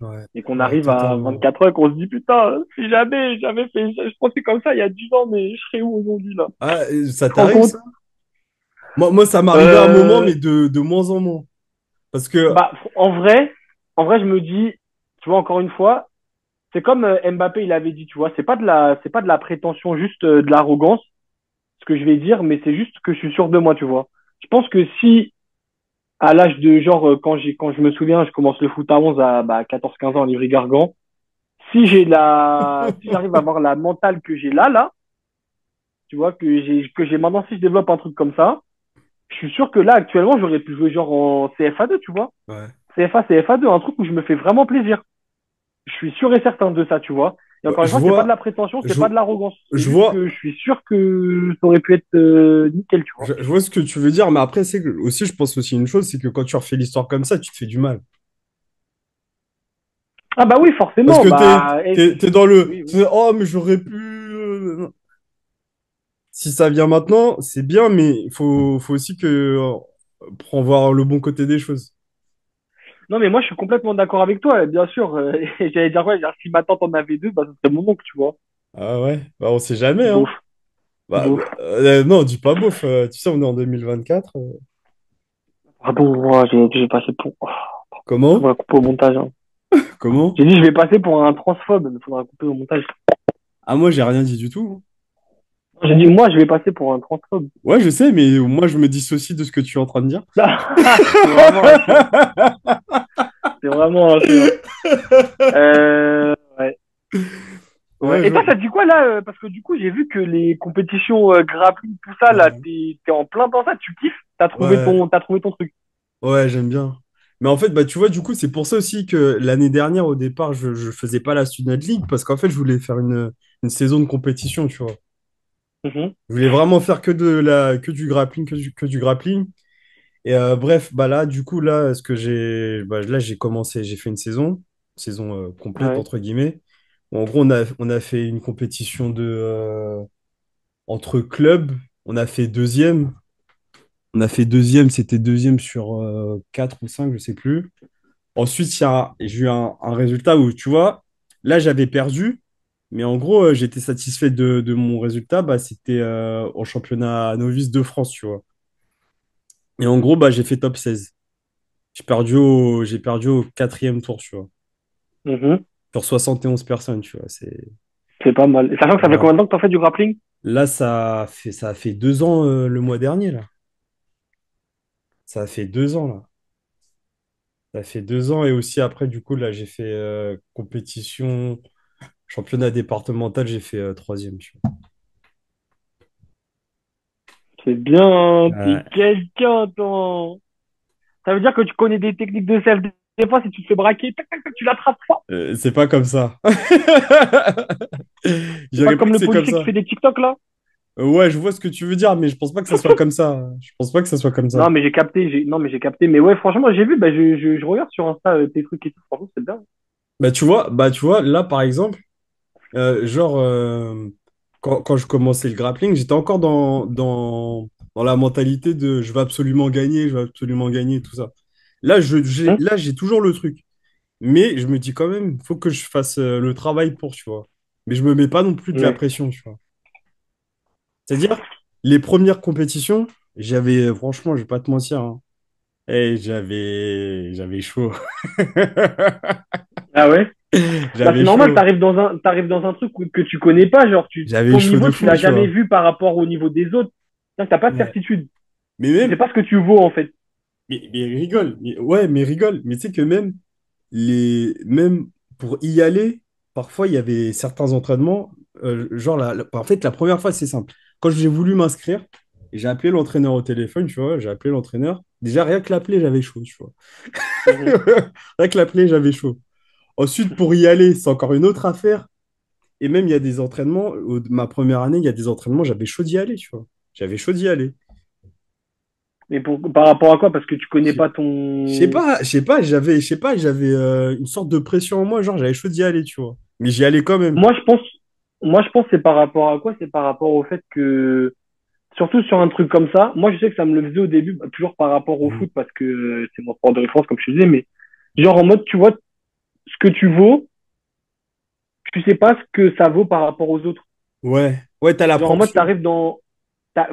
Ouais, Et qu'on ouais, arrive à totalement. 24 ans et qu'on se dit, putain, si jamais j'avais fait ça, je pensais comme ça il y a 10 ans, mais je serais où aujourd'hui, là? Ah, ça Tu te rends t'arrive compte? ça? Moi, ça m'arrivait à un moment, Euh, mais de moins en moins. Parce que, bah, en vrai, je me dis, tu vois, encore une fois, c'est comme Mbappé, il avait dit, tu vois, c'est pas de la prétention, juste de l'arrogance, ce que je vais dire, mais c'est juste que je suis sûr de moi, tu vois. Je pense que si, à l'âge de genre, quand je me souviens, je commence le foot à 11 à, bah, 14-15 ans en Ivry-Gargan, si j'arrive à avoir la mentale que j'ai là, tu vois, que j'ai maintenant, si je développe un truc comme ça, je suis sûr que là, actuellement, j'aurais pu jouer genre en CFA2, tu vois. ouais. CFA, CFA2, un truc où je me fais vraiment plaisir. Je suis sûr et certain de ça, tu vois. Et Bah, encore une je fois, c'est pas de vois, la prétention, c'est je, pas de l'arrogance. C'est je juste vois, que je suis sûr que ça aurait pu être nickel, tu vois. je vois ce que tu veux dire, mais après, aussi, je pense aussi une chose, c'est que quand tu refais l'histoire comme ça, tu te fais du mal. Ah bah oui, Parce forcément, que bah t'es dans oui, oui. oh, mais j'aurais pu. Si ça vient maintenant, c'est bien, mais faut aussi pour en voir le bon côté des choses. Non, mais moi, je suis complètement d'accord avec toi, bien sûr. Et j'allais dire, ouais, genre, si ma tante en avait deux, bah, ce serait mon oncle, tu vois. Ah ouais, bah on sait jamais, hein. Beauf, beauf. Non, dis pas beauf, tu sais, on est en 2024. Ah bon, moi, j'ai passé pour. Oh, Comment? faudra couper au montage, hein. Comment? J'ai dit, je vais passer pour un transphobe, mais faudra couper au montage. Ah, moi, j'ai rien dit du tout. J'ai dit, moi, je vais passer pour un transphobe. Ouais, je sais, mais moi, je me dissocie de ce que tu es en train de dire. C'est vraiment un chien. C'est vraiment un chien. Ouais. Ouais. Ouais, Et toi, ça te dit quoi là? Parce que du coup, j'ai vu que les compétitions grappling, tout ça, là, ouais, t'es en plein dans ça, tu kiffes, ouais, t'as trouvé ton truc. ouais, j'aime bien. Mais en fait, bah, tu vois, du coup, c'est pour ça aussi que l'année dernière, au départ, je faisais pas la Student League parce qu'en fait, je voulais faire une saison de compétition, tu vois. Mhm. Je voulais vraiment faire que du grappling, que du grappling. Et bref, bah là, du coup, là, là, j'ai commencé, j'ai fait une saison complète, Ouais. entre guillemets. En gros, on a fait une compétition entre clubs. On a fait deuxième. On a fait deuxième, c'était deuxième sur quatre ou cinq, je sais plus. Ensuite, j'ai eu un résultat où, tu vois, là, j'avais perdu. Mais en gros, j'étais satisfait de mon résultat. Bah, c'était au championnat novice de France, tu vois. Et en gros, bah, j'ai fait top 16. J'ai perdu au quatrième tour, tu vois. Mhm. Sur 71 personnes, tu vois. C'est pas mal. Et sachant que ça fait Ouais. combien de temps que t'en fais du grappling? Là, ça a fait 2 ans le mois dernier, là. Ça a fait 2 ans, là. Ça fait 2 ans. Et aussi, après, du coup, là, j'ai fait compétition, championnat départemental, j'ai fait troisième, tu C'est bien, vois. t'es Ouais. quelqu'un, toi. Ça veut dire que tu connais des techniques de self. Des fois, si tu te fais braquer, tac, tac, tac, tu l'attrapes fort. C'est pas comme ça. Je C'est pas dirais pas comme que le c'est comme policier qui ça. fait des TikTok, là. Ouais, je vois ce que tu veux dire, mais je pense pas que ça soit comme ça. Je pense pas que ça soit comme ça. Non, mais j'ai capté, non, mais j'ai capté. Mais ouais, franchement, j'ai vu, bah, je regarde sur Insta tes trucs et tout. Franchement, c'est bien. Bah, tu vois, là, par exemple, genre, quand je commençais le grappling, j'étais encore dans la mentalité de je veux absolument gagner, je veux absolument gagner, tout ça. Là, Hum, j'ai toujours le truc. Mais je me dis quand même, il faut que je fasse le travail pour, tu vois. Mais je me mets pas non plus de la ouais. pression, tu vois. C'est-à-dire, les premières compétitions, franchement, je vais pas te mentir, hein, et j'avais chaud. Ah ouais? Bah, c'est J'avais normal, chaud. t'arrives dans un truc que tu connais pas, genre, J'avais ton chaud niveau, de tu fou, l'as tu jamais vois. vu par rapport au niveau des autres. T'as pas de Ouais. certitude. Mais Tu sais même, pas ce que tu vaux, en fait. mais rigole. Ouais, mais rigole. Mais tu sais que même pour y aller, parfois, il y avait certains entraînements. Genre, en fait, la première fois, c'est simple. Quand j'ai voulu m'inscrire, j'ai appelé l'entraîneur au téléphone, tu vois. J'ai appelé l'entraîneur. Déjà, rien que l'appeler, j'avais chaud, tu vois. Mhm. Rien que l'appeler, j'avais chaud. Ensuite, pour y aller, c'est encore une autre affaire. Et même, il y a des entraînements. Ma première année, il y a des entraînements, j'avais chaud d'y aller, tu vois. J'avais chaud d'y aller. Mais par rapport à quoi? Parce que tu Je connais sais pas je sais ton. pas, je sais pas, j'avais une sorte de pression en moi, genre j'avais chaud d'y aller, tu vois. Mais j'y allais quand même. Moi, je pense. moi, je pense que c'est par rapport à quoi? C'est par rapport au fait que, surtout sur un truc comme ça, moi, je sais que ça me le faisait au début, bah, toujours par rapport au Mm. foot, parce que c'est mon sport de référence, comme je te disais, mais genre en mode, tu vois, ce que tu vaux, tu sais pas ce que ça vaut par rapport aux autres. Ouais, ouais, t'as Genre en mode, l'appréhension. t'arrives dans,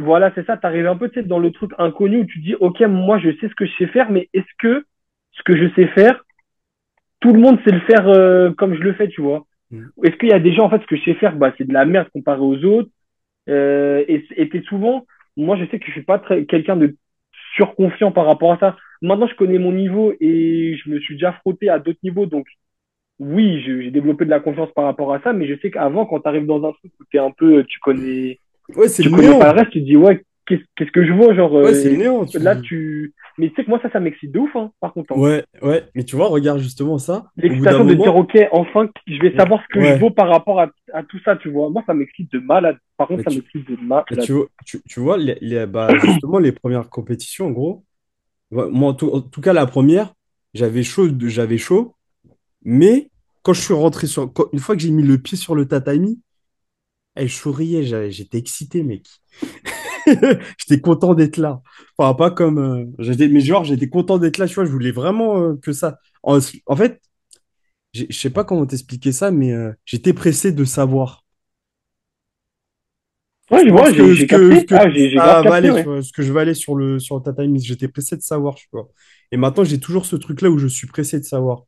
voilà, c'est ça, t'arrives un peu, tu sais, dans le truc inconnu où tu dis, OK, moi, je sais ce que je sais faire, mais est-ce que ce que je sais faire, tout le monde sait le faire comme je le fais, tu vois? Mm. Est-ce qu'il y a des gens, en fait, ce que je sais faire, bah, c'est de la merde comparé aux autres. Et t'es souvent, moi, je sais que je suis pas très, quelqu'un de surconfiant par rapport à ça. Maintenant, je connais mon niveau et je me suis déjà frotté à d'autres niveaux. Donc, oui, j'ai développé de la confiance par rapport à ça, mais je sais qu'avant, quand tu arrives dans un truc où t'es un peu, Ouais, c'est tu le connais pas néant. le reste, tu te dis, ouais, qu'est-ce que je vois, genre, Ouais, c'est le néant. là, mais tu sais que moi, ça m'excite de ouf, hein, par contre, hein. Ouais, ouais. Mais tu vois, regarde justement ça. Au bout d'un L'excitation de dire, moment, OK, enfin, je vais savoir ce que je ouais. vaux par rapport à tout ça, tu vois. Moi, ça m'excite de malade. Par contre, Mais ça tu, m'excite de mais malade. tu vois, bah, justement, les premières compétitions, en gros, ouais, moi, en tout cas, la première, j'avais chaud. Mais quand je suis rentré une fois que j'ai mis le pied sur le tatami, je souriais, j'étais excité, mec. J'étais content d'être là. Enfin, pas comme. Mais genre, j'étais content d'être là, tu vois. Je voulais vraiment que ça. En fait, je sais pas comment t'expliquer ça, mais j'étais pressé de savoir. Ouais, je Savoir vois, ce j'ai que, capté. Ah, j'ai grave ça capté, valait, tu ouais. vois, ce que je valais sur le tatami. J'étais pressé de savoir, tu vois. Et maintenant, j'ai toujours ce truc-là où je suis pressé de savoir.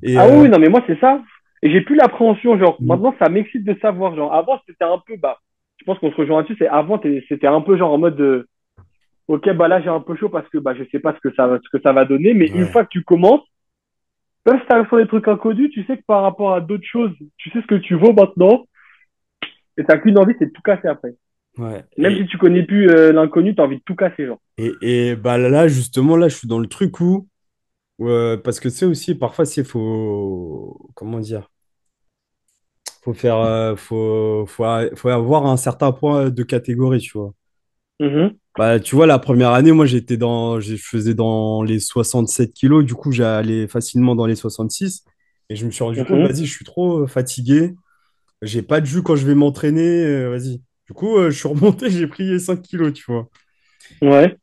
Et Ah oui, oui, non, mais moi, c'est ça. Et j'ai plus l'appréhension, genre, mm, maintenant, ça m'excite de savoir. Genre, avant, c'était un peu, bah, je pense qu'on se rejoint là-dessus, c'est avant, c'était un peu genre en mode de, OK, bah là, j'ai un peu chaud parce que, bah, je sais pas ce que ça va donner, mais une ouais. fois que tu commences, même si t'arrives sur des trucs inconnus, tu sais que par rapport à d'autres choses, tu sais ce que tu vaux maintenant, et t'as qu'une envie, c'est de tout casser après. Ouais. Même si tu connais plus l'inconnu, t'as envie de tout casser, genre. Bah là, justement, là, je suis dans le truc où. Parce que tu sais aussi, parfois, c'est faut. Comment dire? Faut faire. Faut avoir un certain point de catégorie, tu vois. Mhm, Bah, tu vois, la première année, moi, je faisais dans les 67 kilos. Du coup, j'allais facilement dans les 66. Et je me suis rendu compte, mhm, vas-y, je suis trop fatigué. J'ai pas de jus quand je vais m'entraîner. Vas-y. Du coup, je suis remonté, j'ai pris 5 kilos, tu vois. ouais,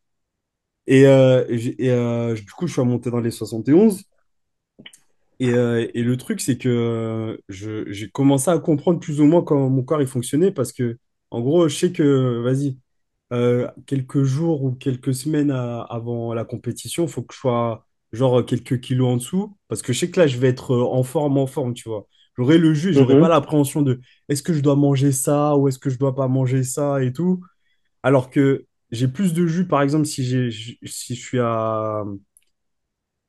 Du coup, je suis remonté dans les 71. Et le truc, c'est que j'ai commencé à comprendre plus ou moins comment mon corps il fonctionnait parce que, en gros, je sais que, vas-y, quelques jours ou quelques semaines avant la compétition, il faut que je sois genre quelques kilos en dessous parce que je sais que là, je vais être en forme, tu vois. J'aurai le jus et j'aurai pas mhm, l'appréhension de est-ce que je dois manger ça ou est-ce que je dois pas manger ça et tout. Alors que j'ai plus de jus, par exemple, si je suis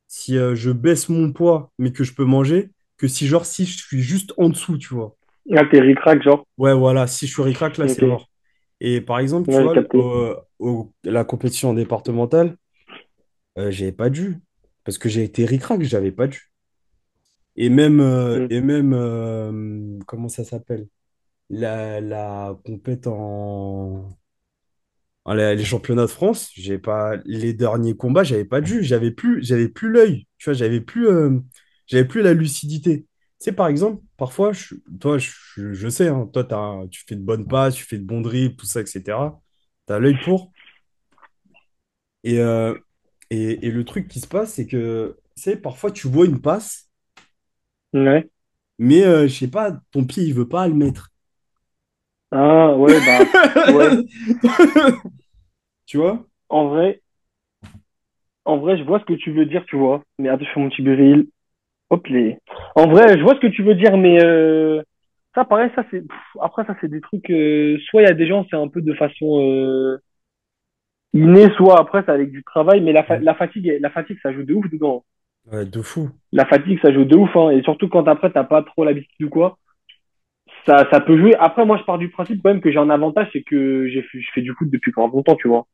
si je baisse mon poids, mais que je peux manger, que si je suis juste en dessous, tu vois. ah, t'es ric-rac, genre. Ouais, voilà, si je suis ric là, c'est Ok, mort. Et par exemple, tu ouais, j'ai vois, capté. la compétition départementale, j'avais pas de jus. Parce que j'ai été ric j'avais pas de jus. Mm. Comment ça s'appelle? La compète les championnats de France, j'ai pas les derniers combats, j'avais pas de jus, j'avais plus l'œil, tu vois, j'avais plus la lucidité. Tu sais, par exemple, parfois, toi, je sais, hein, toi, tu fais de bonnes passes, tu fais de bons dribbles, tout ça, etc. Tu as l'œil pour. Et, euh, et le truc qui se passe, c'est que, tu sais, parfois, tu vois une passe, Ouais. mais je sais pas, ton pied, il veut pas le mettre. Ah, ouais, bah, ouais. Tu vois? En vrai, en vrai, je vois ce que tu veux dire, tu vois. Mais attends, je fais mon petit buril. Hop, les. En vrai, je vois ce que tu veux dire, mais ça, pareil, ça, c'est. Après, ça, c'est des trucs. Soit il y a des gens, c'est un peu de façon innée, soit après, c'est avec du travail, mais la fatigue, ça joue de ouf dedans. Ouais, de fou. La fatigue, ça joue de ouf, hein. Et surtout quand après, t'as pas trop l'habitude ou quoi. Ça peut jouer. Après, moi, je pars du principe quand même que j'ai un avantage, c'est que je fais du foot depuis quand longtemps, tu vois.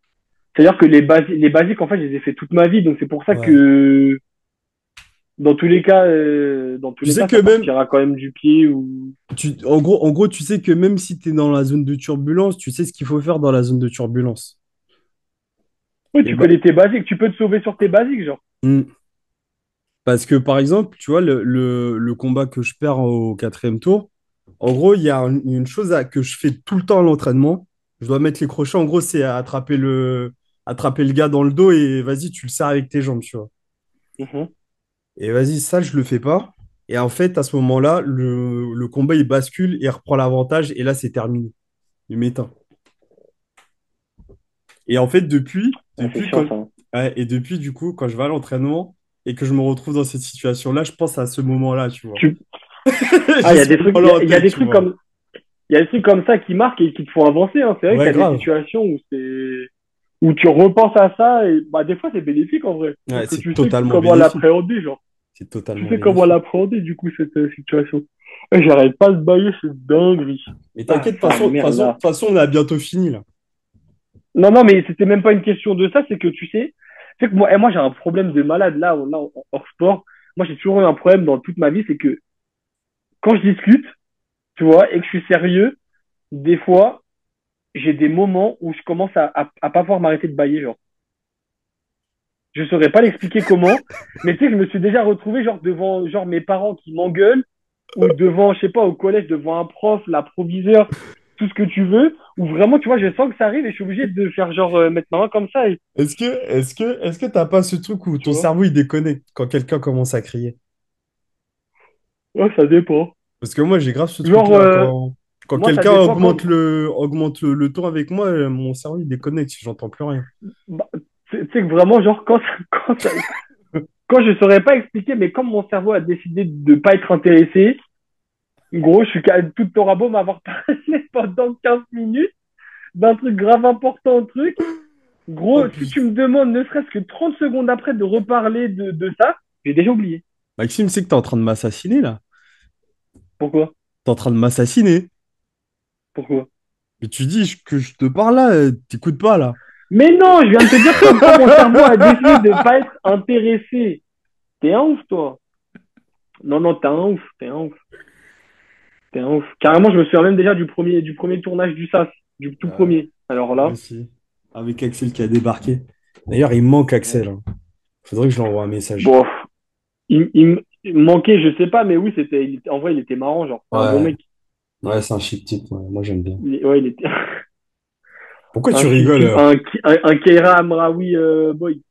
C'est-à-dire que les basiques, en fait, je les ai fait toute ma vie, donc c'est pour ça Ouais. que dans tous Tu les sais cas, que ça même, partira quand même du pied ou. en gros, tu sais que même si tu es dans la zone de turbulence, tu sais ce qu'il faut faire dans la zone de turbulence. Oui, Et tu bah, connais tes basiques, tu peux te sauver sur tes basiques, genre. hmm. Parce que par exemple, tu vois, le combat que je perds au quatrième tour, En gros, il y a une chose que je fais tout le temps à l'entraînement. Je dois mettre les crochets. En gros, c'est attraper le gars dans le dos et vas-y, tu le serres avec tes jambes, tu vois. Mhm. Et vas-y, ça, je le fais pas. Et en fait, à ce moment-là, le combat, il bascule et il reprend l'avantage. Et là, c'est terminé. Il m'éteint. Et en fait, Ah, c'est chiant, ça. ouais, et depuis, du coup, quand je vais à l'entraînement et que je me retrouve dans cette situation-là, je pense à ce moment-là, tu vois. Tu... Ah, J'ai ce moment-là en il y a tête, des tu trucs vois. comme, il y a des trucs comme ça qui marquent et qui te font avancer, hein. C'est vrai qu'il Ouais, y a des grave. situations où tu repenses à ça et, bah, des fois, c'est bénéfique, en vrai. Parce Ouais, que c'est tu sais totalement comment bénéfique. l'appréhender, genre. C'est Tu totalement sais comment bénéfique. l'appréhender, du coup, cette situation. Et j'arrête pas de bailler, c'est dinguerie. Mais Ah, t'inquiète, de toute sa façon, mère, là. toute façon, on a bientôt fini, là. Non, non, mais c'était même pas une question de ça, c'est que tu sais que moi, j'ai un problème de malade là, hors sport. Moi, j'ai toujours eu un problème dans toute ma vie, c'est que quand je discute, tu vois, et que je suis sérieux, des fois, j'ai des moments où je commence à pas pouvoir m'arrêter de bailler, genre. Je saurais pas l'expliquer comment, mais tu sais que je me suis déjà retrouvé, genre, devant, genre, mes parents qui m'engueulent, ou devant, je sais pas, au collège, devant un prof, l'approviseur, tout ce que tu veux, où vraiment, tu vois, je sens que ça arrive et je suis obligé de faire, genre, mettre ma main comme ça, et, Est-ce que t'as pas ce truc où tu ton vois. cerveau, il déconnecte quand quelqu'un commence à crier? Ouais, ça dépend. Parce que moi, j'ai grave ce Genre, truc-là. Quand moi, ça quelqu'un dépend quand. augmente le ton avec moi, mon cerveau, il déconnecte, j'entends plus rien. Bah, tu sais que vraiment, genre, quand je saurais pas expliquer, mais comme mon cerveau a décidé de pas être intéressé, gros, je suis tout aura beau m'avoir parlé pendant 15 minutes d'un truc grave important, un truc. Oh Gros, si tu putain. me demandes ne serait-ce que 30 secondes après de reparler de ça, j'ai déjà oublié. Maxime, c'est que t'es en train de m'assassiner, là. Pourquoi? T'es en train de m'assassiner. Pourquoi? Mais tu dis que je te parle là, t'écoutes pas, là. Mais non, je viens de te dire comme quoi mon cerveau a décidé de pas être intéressé. T'es un ouf, toi. Non, non, t'es un ouf, t'es un ouf. C'est un ouf. Carrément, je me souviens même déjà du premier tournage du SAS, du tout Euh, premier. Alors Moi là, aussi. Avec Axel qui a débarqué. D'ailleurs, il manque Axel, hein. Faudrait que je lui envoie un message. bon, il me manquait, je sais pas, mais oui, en vrai, il était marrant, genre, c'est un bon Ouais, mec. ouais, c'est un chic type. Ouais. Moi, j'aime bien. Ouais, il était Pourquoi un tu chic rigoles? type, un Keira Amraoui boy.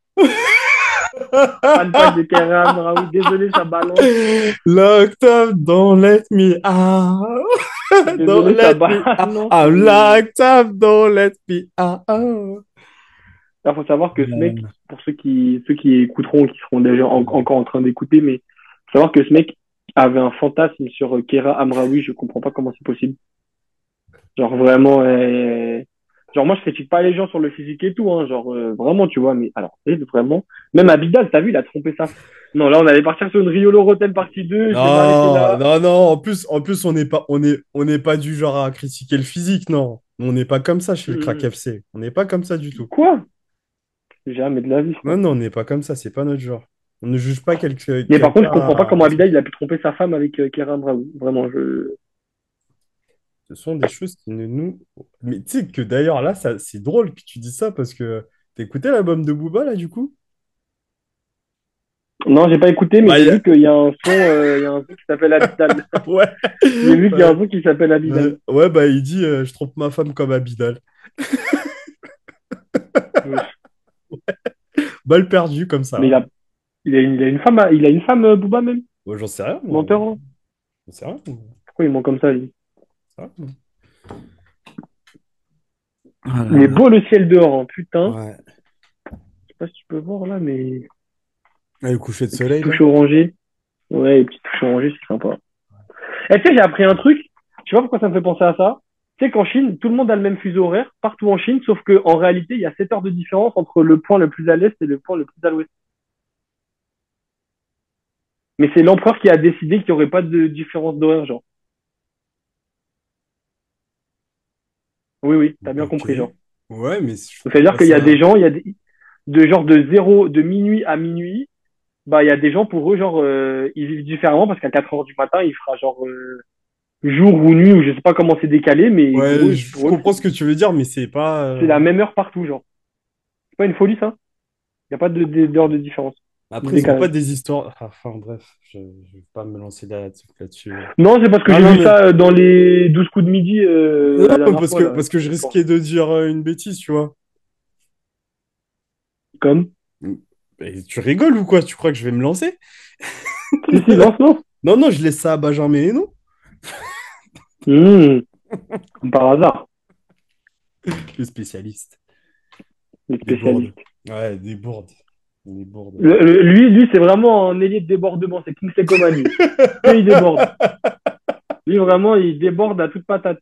Fan de Keira Amraoui, désolé, ça balance. Locked up, don't let me out. Don't Désolé, ça let me out. balance, I'm mais locked up, don't let me out. il faut savoir que ce mec, Euh, pour ceux qui écouteront, qui seront déjà encore en train d'écouter, mais faut savoir que ce mec avait un fantasme sur Keira Amraoui, je comprends pas comment c'est possible. Genre vraiment, genre moi je critique pas les gens sur le physique et tout, hein, genre vraiment tu vois, mais alors vraiment, même Abidal, t'as vu, il a trompé ça. Non, là on allait partir sur une Riolo Rotten partie 2, je vais m'arrêter Non, là. non, non. En plus, on n'est pas du genre à critiquer le physique, non. On n'est pas comme ça chez le Crack Hum, FC. On n'est pas comme ça du tout. Quoi? Jamais de la vie, Non, frère. non, on n'est pas comme ça. C'est pas notre genre. On ne juge pas Mais par contre, je comprends pas quelqu'un. comment Abidal il a pu tromper sa femme avec Keira Bravo. Vraiment, je. Ce sont des choses qui ne nous. Mais tu sais que d'ailleurs, là, ça, c'est drôle que tu dis ça parce que t'as écouté l'album de Booba, là, du coup? Non, j'ai pas écouté, mais Bah, j'ai vu qu'il y a un son, il y a un son qui s'appelle Abidal. ouais. J'ai vu qu'il y a Ouais. un son qui s'appelle Abidal. Ouais, bah, il dit je trompe ma femme comme Abidal. Wesh. Balle perdue comme ça, Mais hein. il a une femme, il a une femme, Booba même. Moi, j'en sais rien, moi. Menteur, hein. J'en sais rien, moi. Pourquoi il ment comme ça, lui? Ça va, moi. Ah là Il est là. beau le ciel dehors, hein, putain. Ouais. Je sais pas si tu peux voir là, mais Ah, le coucher de les petites soleil, là. touches orangées. Ouais, les petites touches orangées, c'est sympa. Et tu sais, j'ai appris un truc. Je sais pas pourquoi ça me fait penser à ça. Tu sais qu'en Chine, tout le monde a le même fuseau horaire, partout en Chine, sauf qu'en réalité, il y a 7 heures de différence entre le point le plus à l'est et le point le plus à l'ouest. Mais c'est l'empereur qui a décidé qu'il n'y aurait pas de différence d'horaire, genre. Oui, oui, t'as bien Ok. compris, genre. Ouais, mais Donc, c'est-à-dire qu'il y a des gens, de genre de minuit à minuit, bah, il y a des gens pour eux, genre, ils vivent différemment parce qu'à 4 heures du matin, il fera genre jour ou nuit, ou je sais pas comment c'est décalé, mais Ouais, je pour eux, comprends ce que tu veux dire, mais c'est pas. c'est la même heure partout, genre. C'est pas une folie, ça? Il n'y a pas d'heure de différence. Après, ils ont pas Décalage. des histoires. Enfin, bref, je vais pas me lancer là-dessus. Non, c'est parce que Ah j'ai non, vu mais. ça dans les 12 coups de midi la Non, dernière parce fois, que, là. parce que je risquais de dire une bêtise, tu vois. Comme? Et tu rigoles ou quoi? Tu crois que je vais me lancer? Si, si, lance, lance. Non, non, je laisse ça à Benjamin et non. Mmh, comme par hasard, Le spécialiste. les Des bourdes. spécialistes. Ouais, des bourdes. Des bourdes. Lui, c'est vraiment un ailier de débordement. C'est Kingsley Coman, lui. Que il déborde. Lui, vraiment, il déborde à toute patate.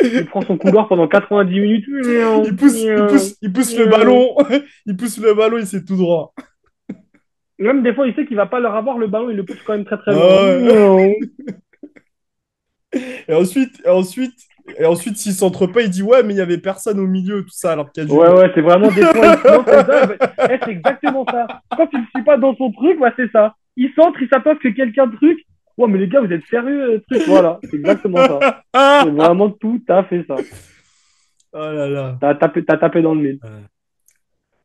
Il prend son couloir pendant 90 minutes. Il pousse, il pousse, il pousse le ballon. Il pousse le ballon et c'est tout droit. Même des fois, il sait qu'il va pas leur avoir le ballon, il le pousse quand même très très Ah loin. ouais. Et ensuite, s'il centre pas, il dit ouais, mais il y avait personne au milieu, tout ça, alors qu'il y a du Ouais, monde. ouais, c'est vraiment des fois, il se lance comme ça. C'est exactement ça. Quand il ne suit pas dans son truc, bah, c'est ça. Il centre, il s'attend que quelqu'un truc. Ouais, mais les gars, vous êtes sérieux, truc. Voilà, c'est exactement ça. C'est vraiment tout à fait ça. Oh là là. T'as tapé dans le mille. Ouais.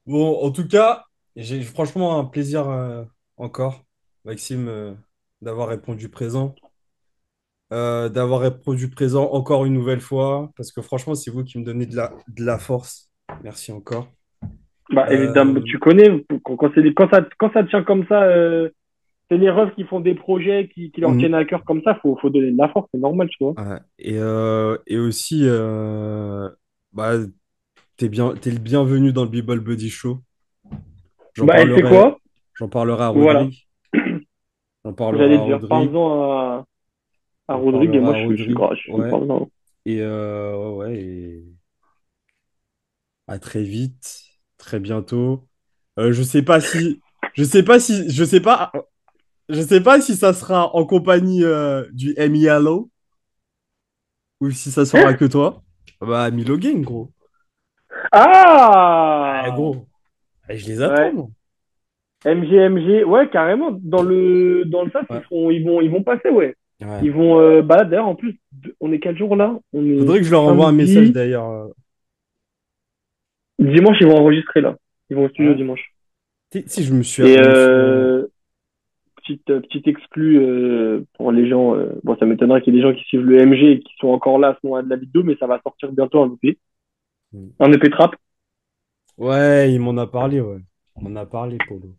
Bon, en tout cas, j'ai franchement un plaisir encore, Maxime, d'avoir répondu présent. D'avoir répondu présent encore une nouvelle fois, parce que franchement, c'est vous qui me donnez de la force. Merci encore. Bah, évidemment, Euh, tu connais, quand ça tient comme ça, c'est les refs qui font des projets qui leur mm, tiennent à cœur comme ça, faut donner de la force, c'est normal, tu vois. ouais. Et aussi, bah, t'es le bienvenu dans le Bible Buddy Show. J'en Bah, elle fait parlerai, quoi? j'en parlerai à Voilà. Rodrigue. J'en parlerai J'allais à dire, Rodrigue. parle-en à J'en Rodrigue et parlerai moi, à je suis Rodrigue. grave, je suis Ouais. grave dans. Et ouais, et à très vite, très bientôt. Je sais pas si ça sera en compagnie du Yellow ou si ça sera que toi. Bah, Milo Gang, gros. Ah, Ah! gros. Eh, je les attends, Ouais. moi. MG, ouais, carrément. Dans le SAS, Ouais. ils vont passer, ouais. Ouais. Ils vont, bah là, d'ailleurs, en plus, on est quel jour là? On est Faudrait que je leur envoie un message samedi. d'ailleurs. Dimanche, ils vont enregistrer là. Ils vont au studio Ouais. dimanche. Si je me suis. Et Je me suis... petite exclue pour les gens. Bon, ça m'étonnerait qu'il y ait des gens qui suivent le MG et qui sont encore là à ce moment-là de la vidéo, mais ça va sortir bientôt un EP. Un EP trap. Ouais, il m'en a parlé, ouais. Il m'en a parlé, Polo.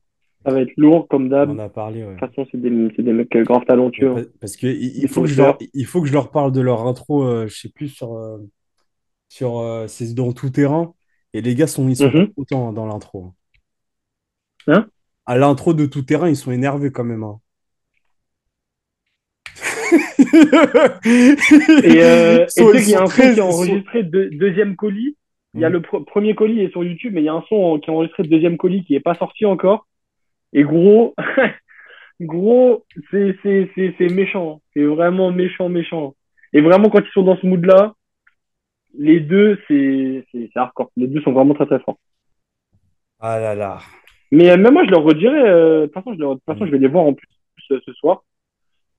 Ça va être lourd comme Il d'hab. m'en De a parlé, ouais. toute façon, c'est des mecs grave Mais talentueux, hein. parce que il Des faut que je leur, bosseurs. il faut que je leur parle de leur intro, je sais plus, c'est dans tout terrain. Et les gars ils sont pas Mhm. contents hein, dans l'intro. Hein. Hein. À l'intro de tout terrain, ils sont énervés quand même. Hein. Et tu sais Ils qu'il y sont a un son très. qui est enregistré deuxième colis. Il y a Hmm. le premier colis est sur YouTube, mais il y a un son qui est enregistré de deuxième colis qui est pas sorti encore. Et gros, gros, c'est méchant. C'est vraiment méchant, méchant. Et vraiment, quand ils sont dans ce mood-là, les deux, c'est hardcore. Les deux sont vraiment très, très forts. Ah là là. Mais même moi, je leur redirai, de toute façon, de toute façon, Hmm. je vais les voir en plus ce soir.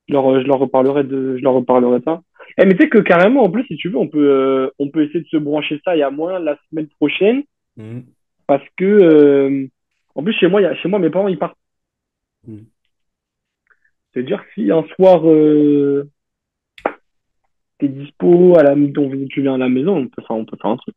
Je leur reparlerai je leur reparlerai de ça. Eh, mais tu sais que carrément, en plus, si tu veux, on peut essayer de se brancher ça, il y a moins la semaine prochaine, Hmm. parce que, en plus, chez moi, mes parents, ils partent. Hmm. C'est-à-dire, si un soir, t'es dispo tu viens à la maison, on peut faire un truc.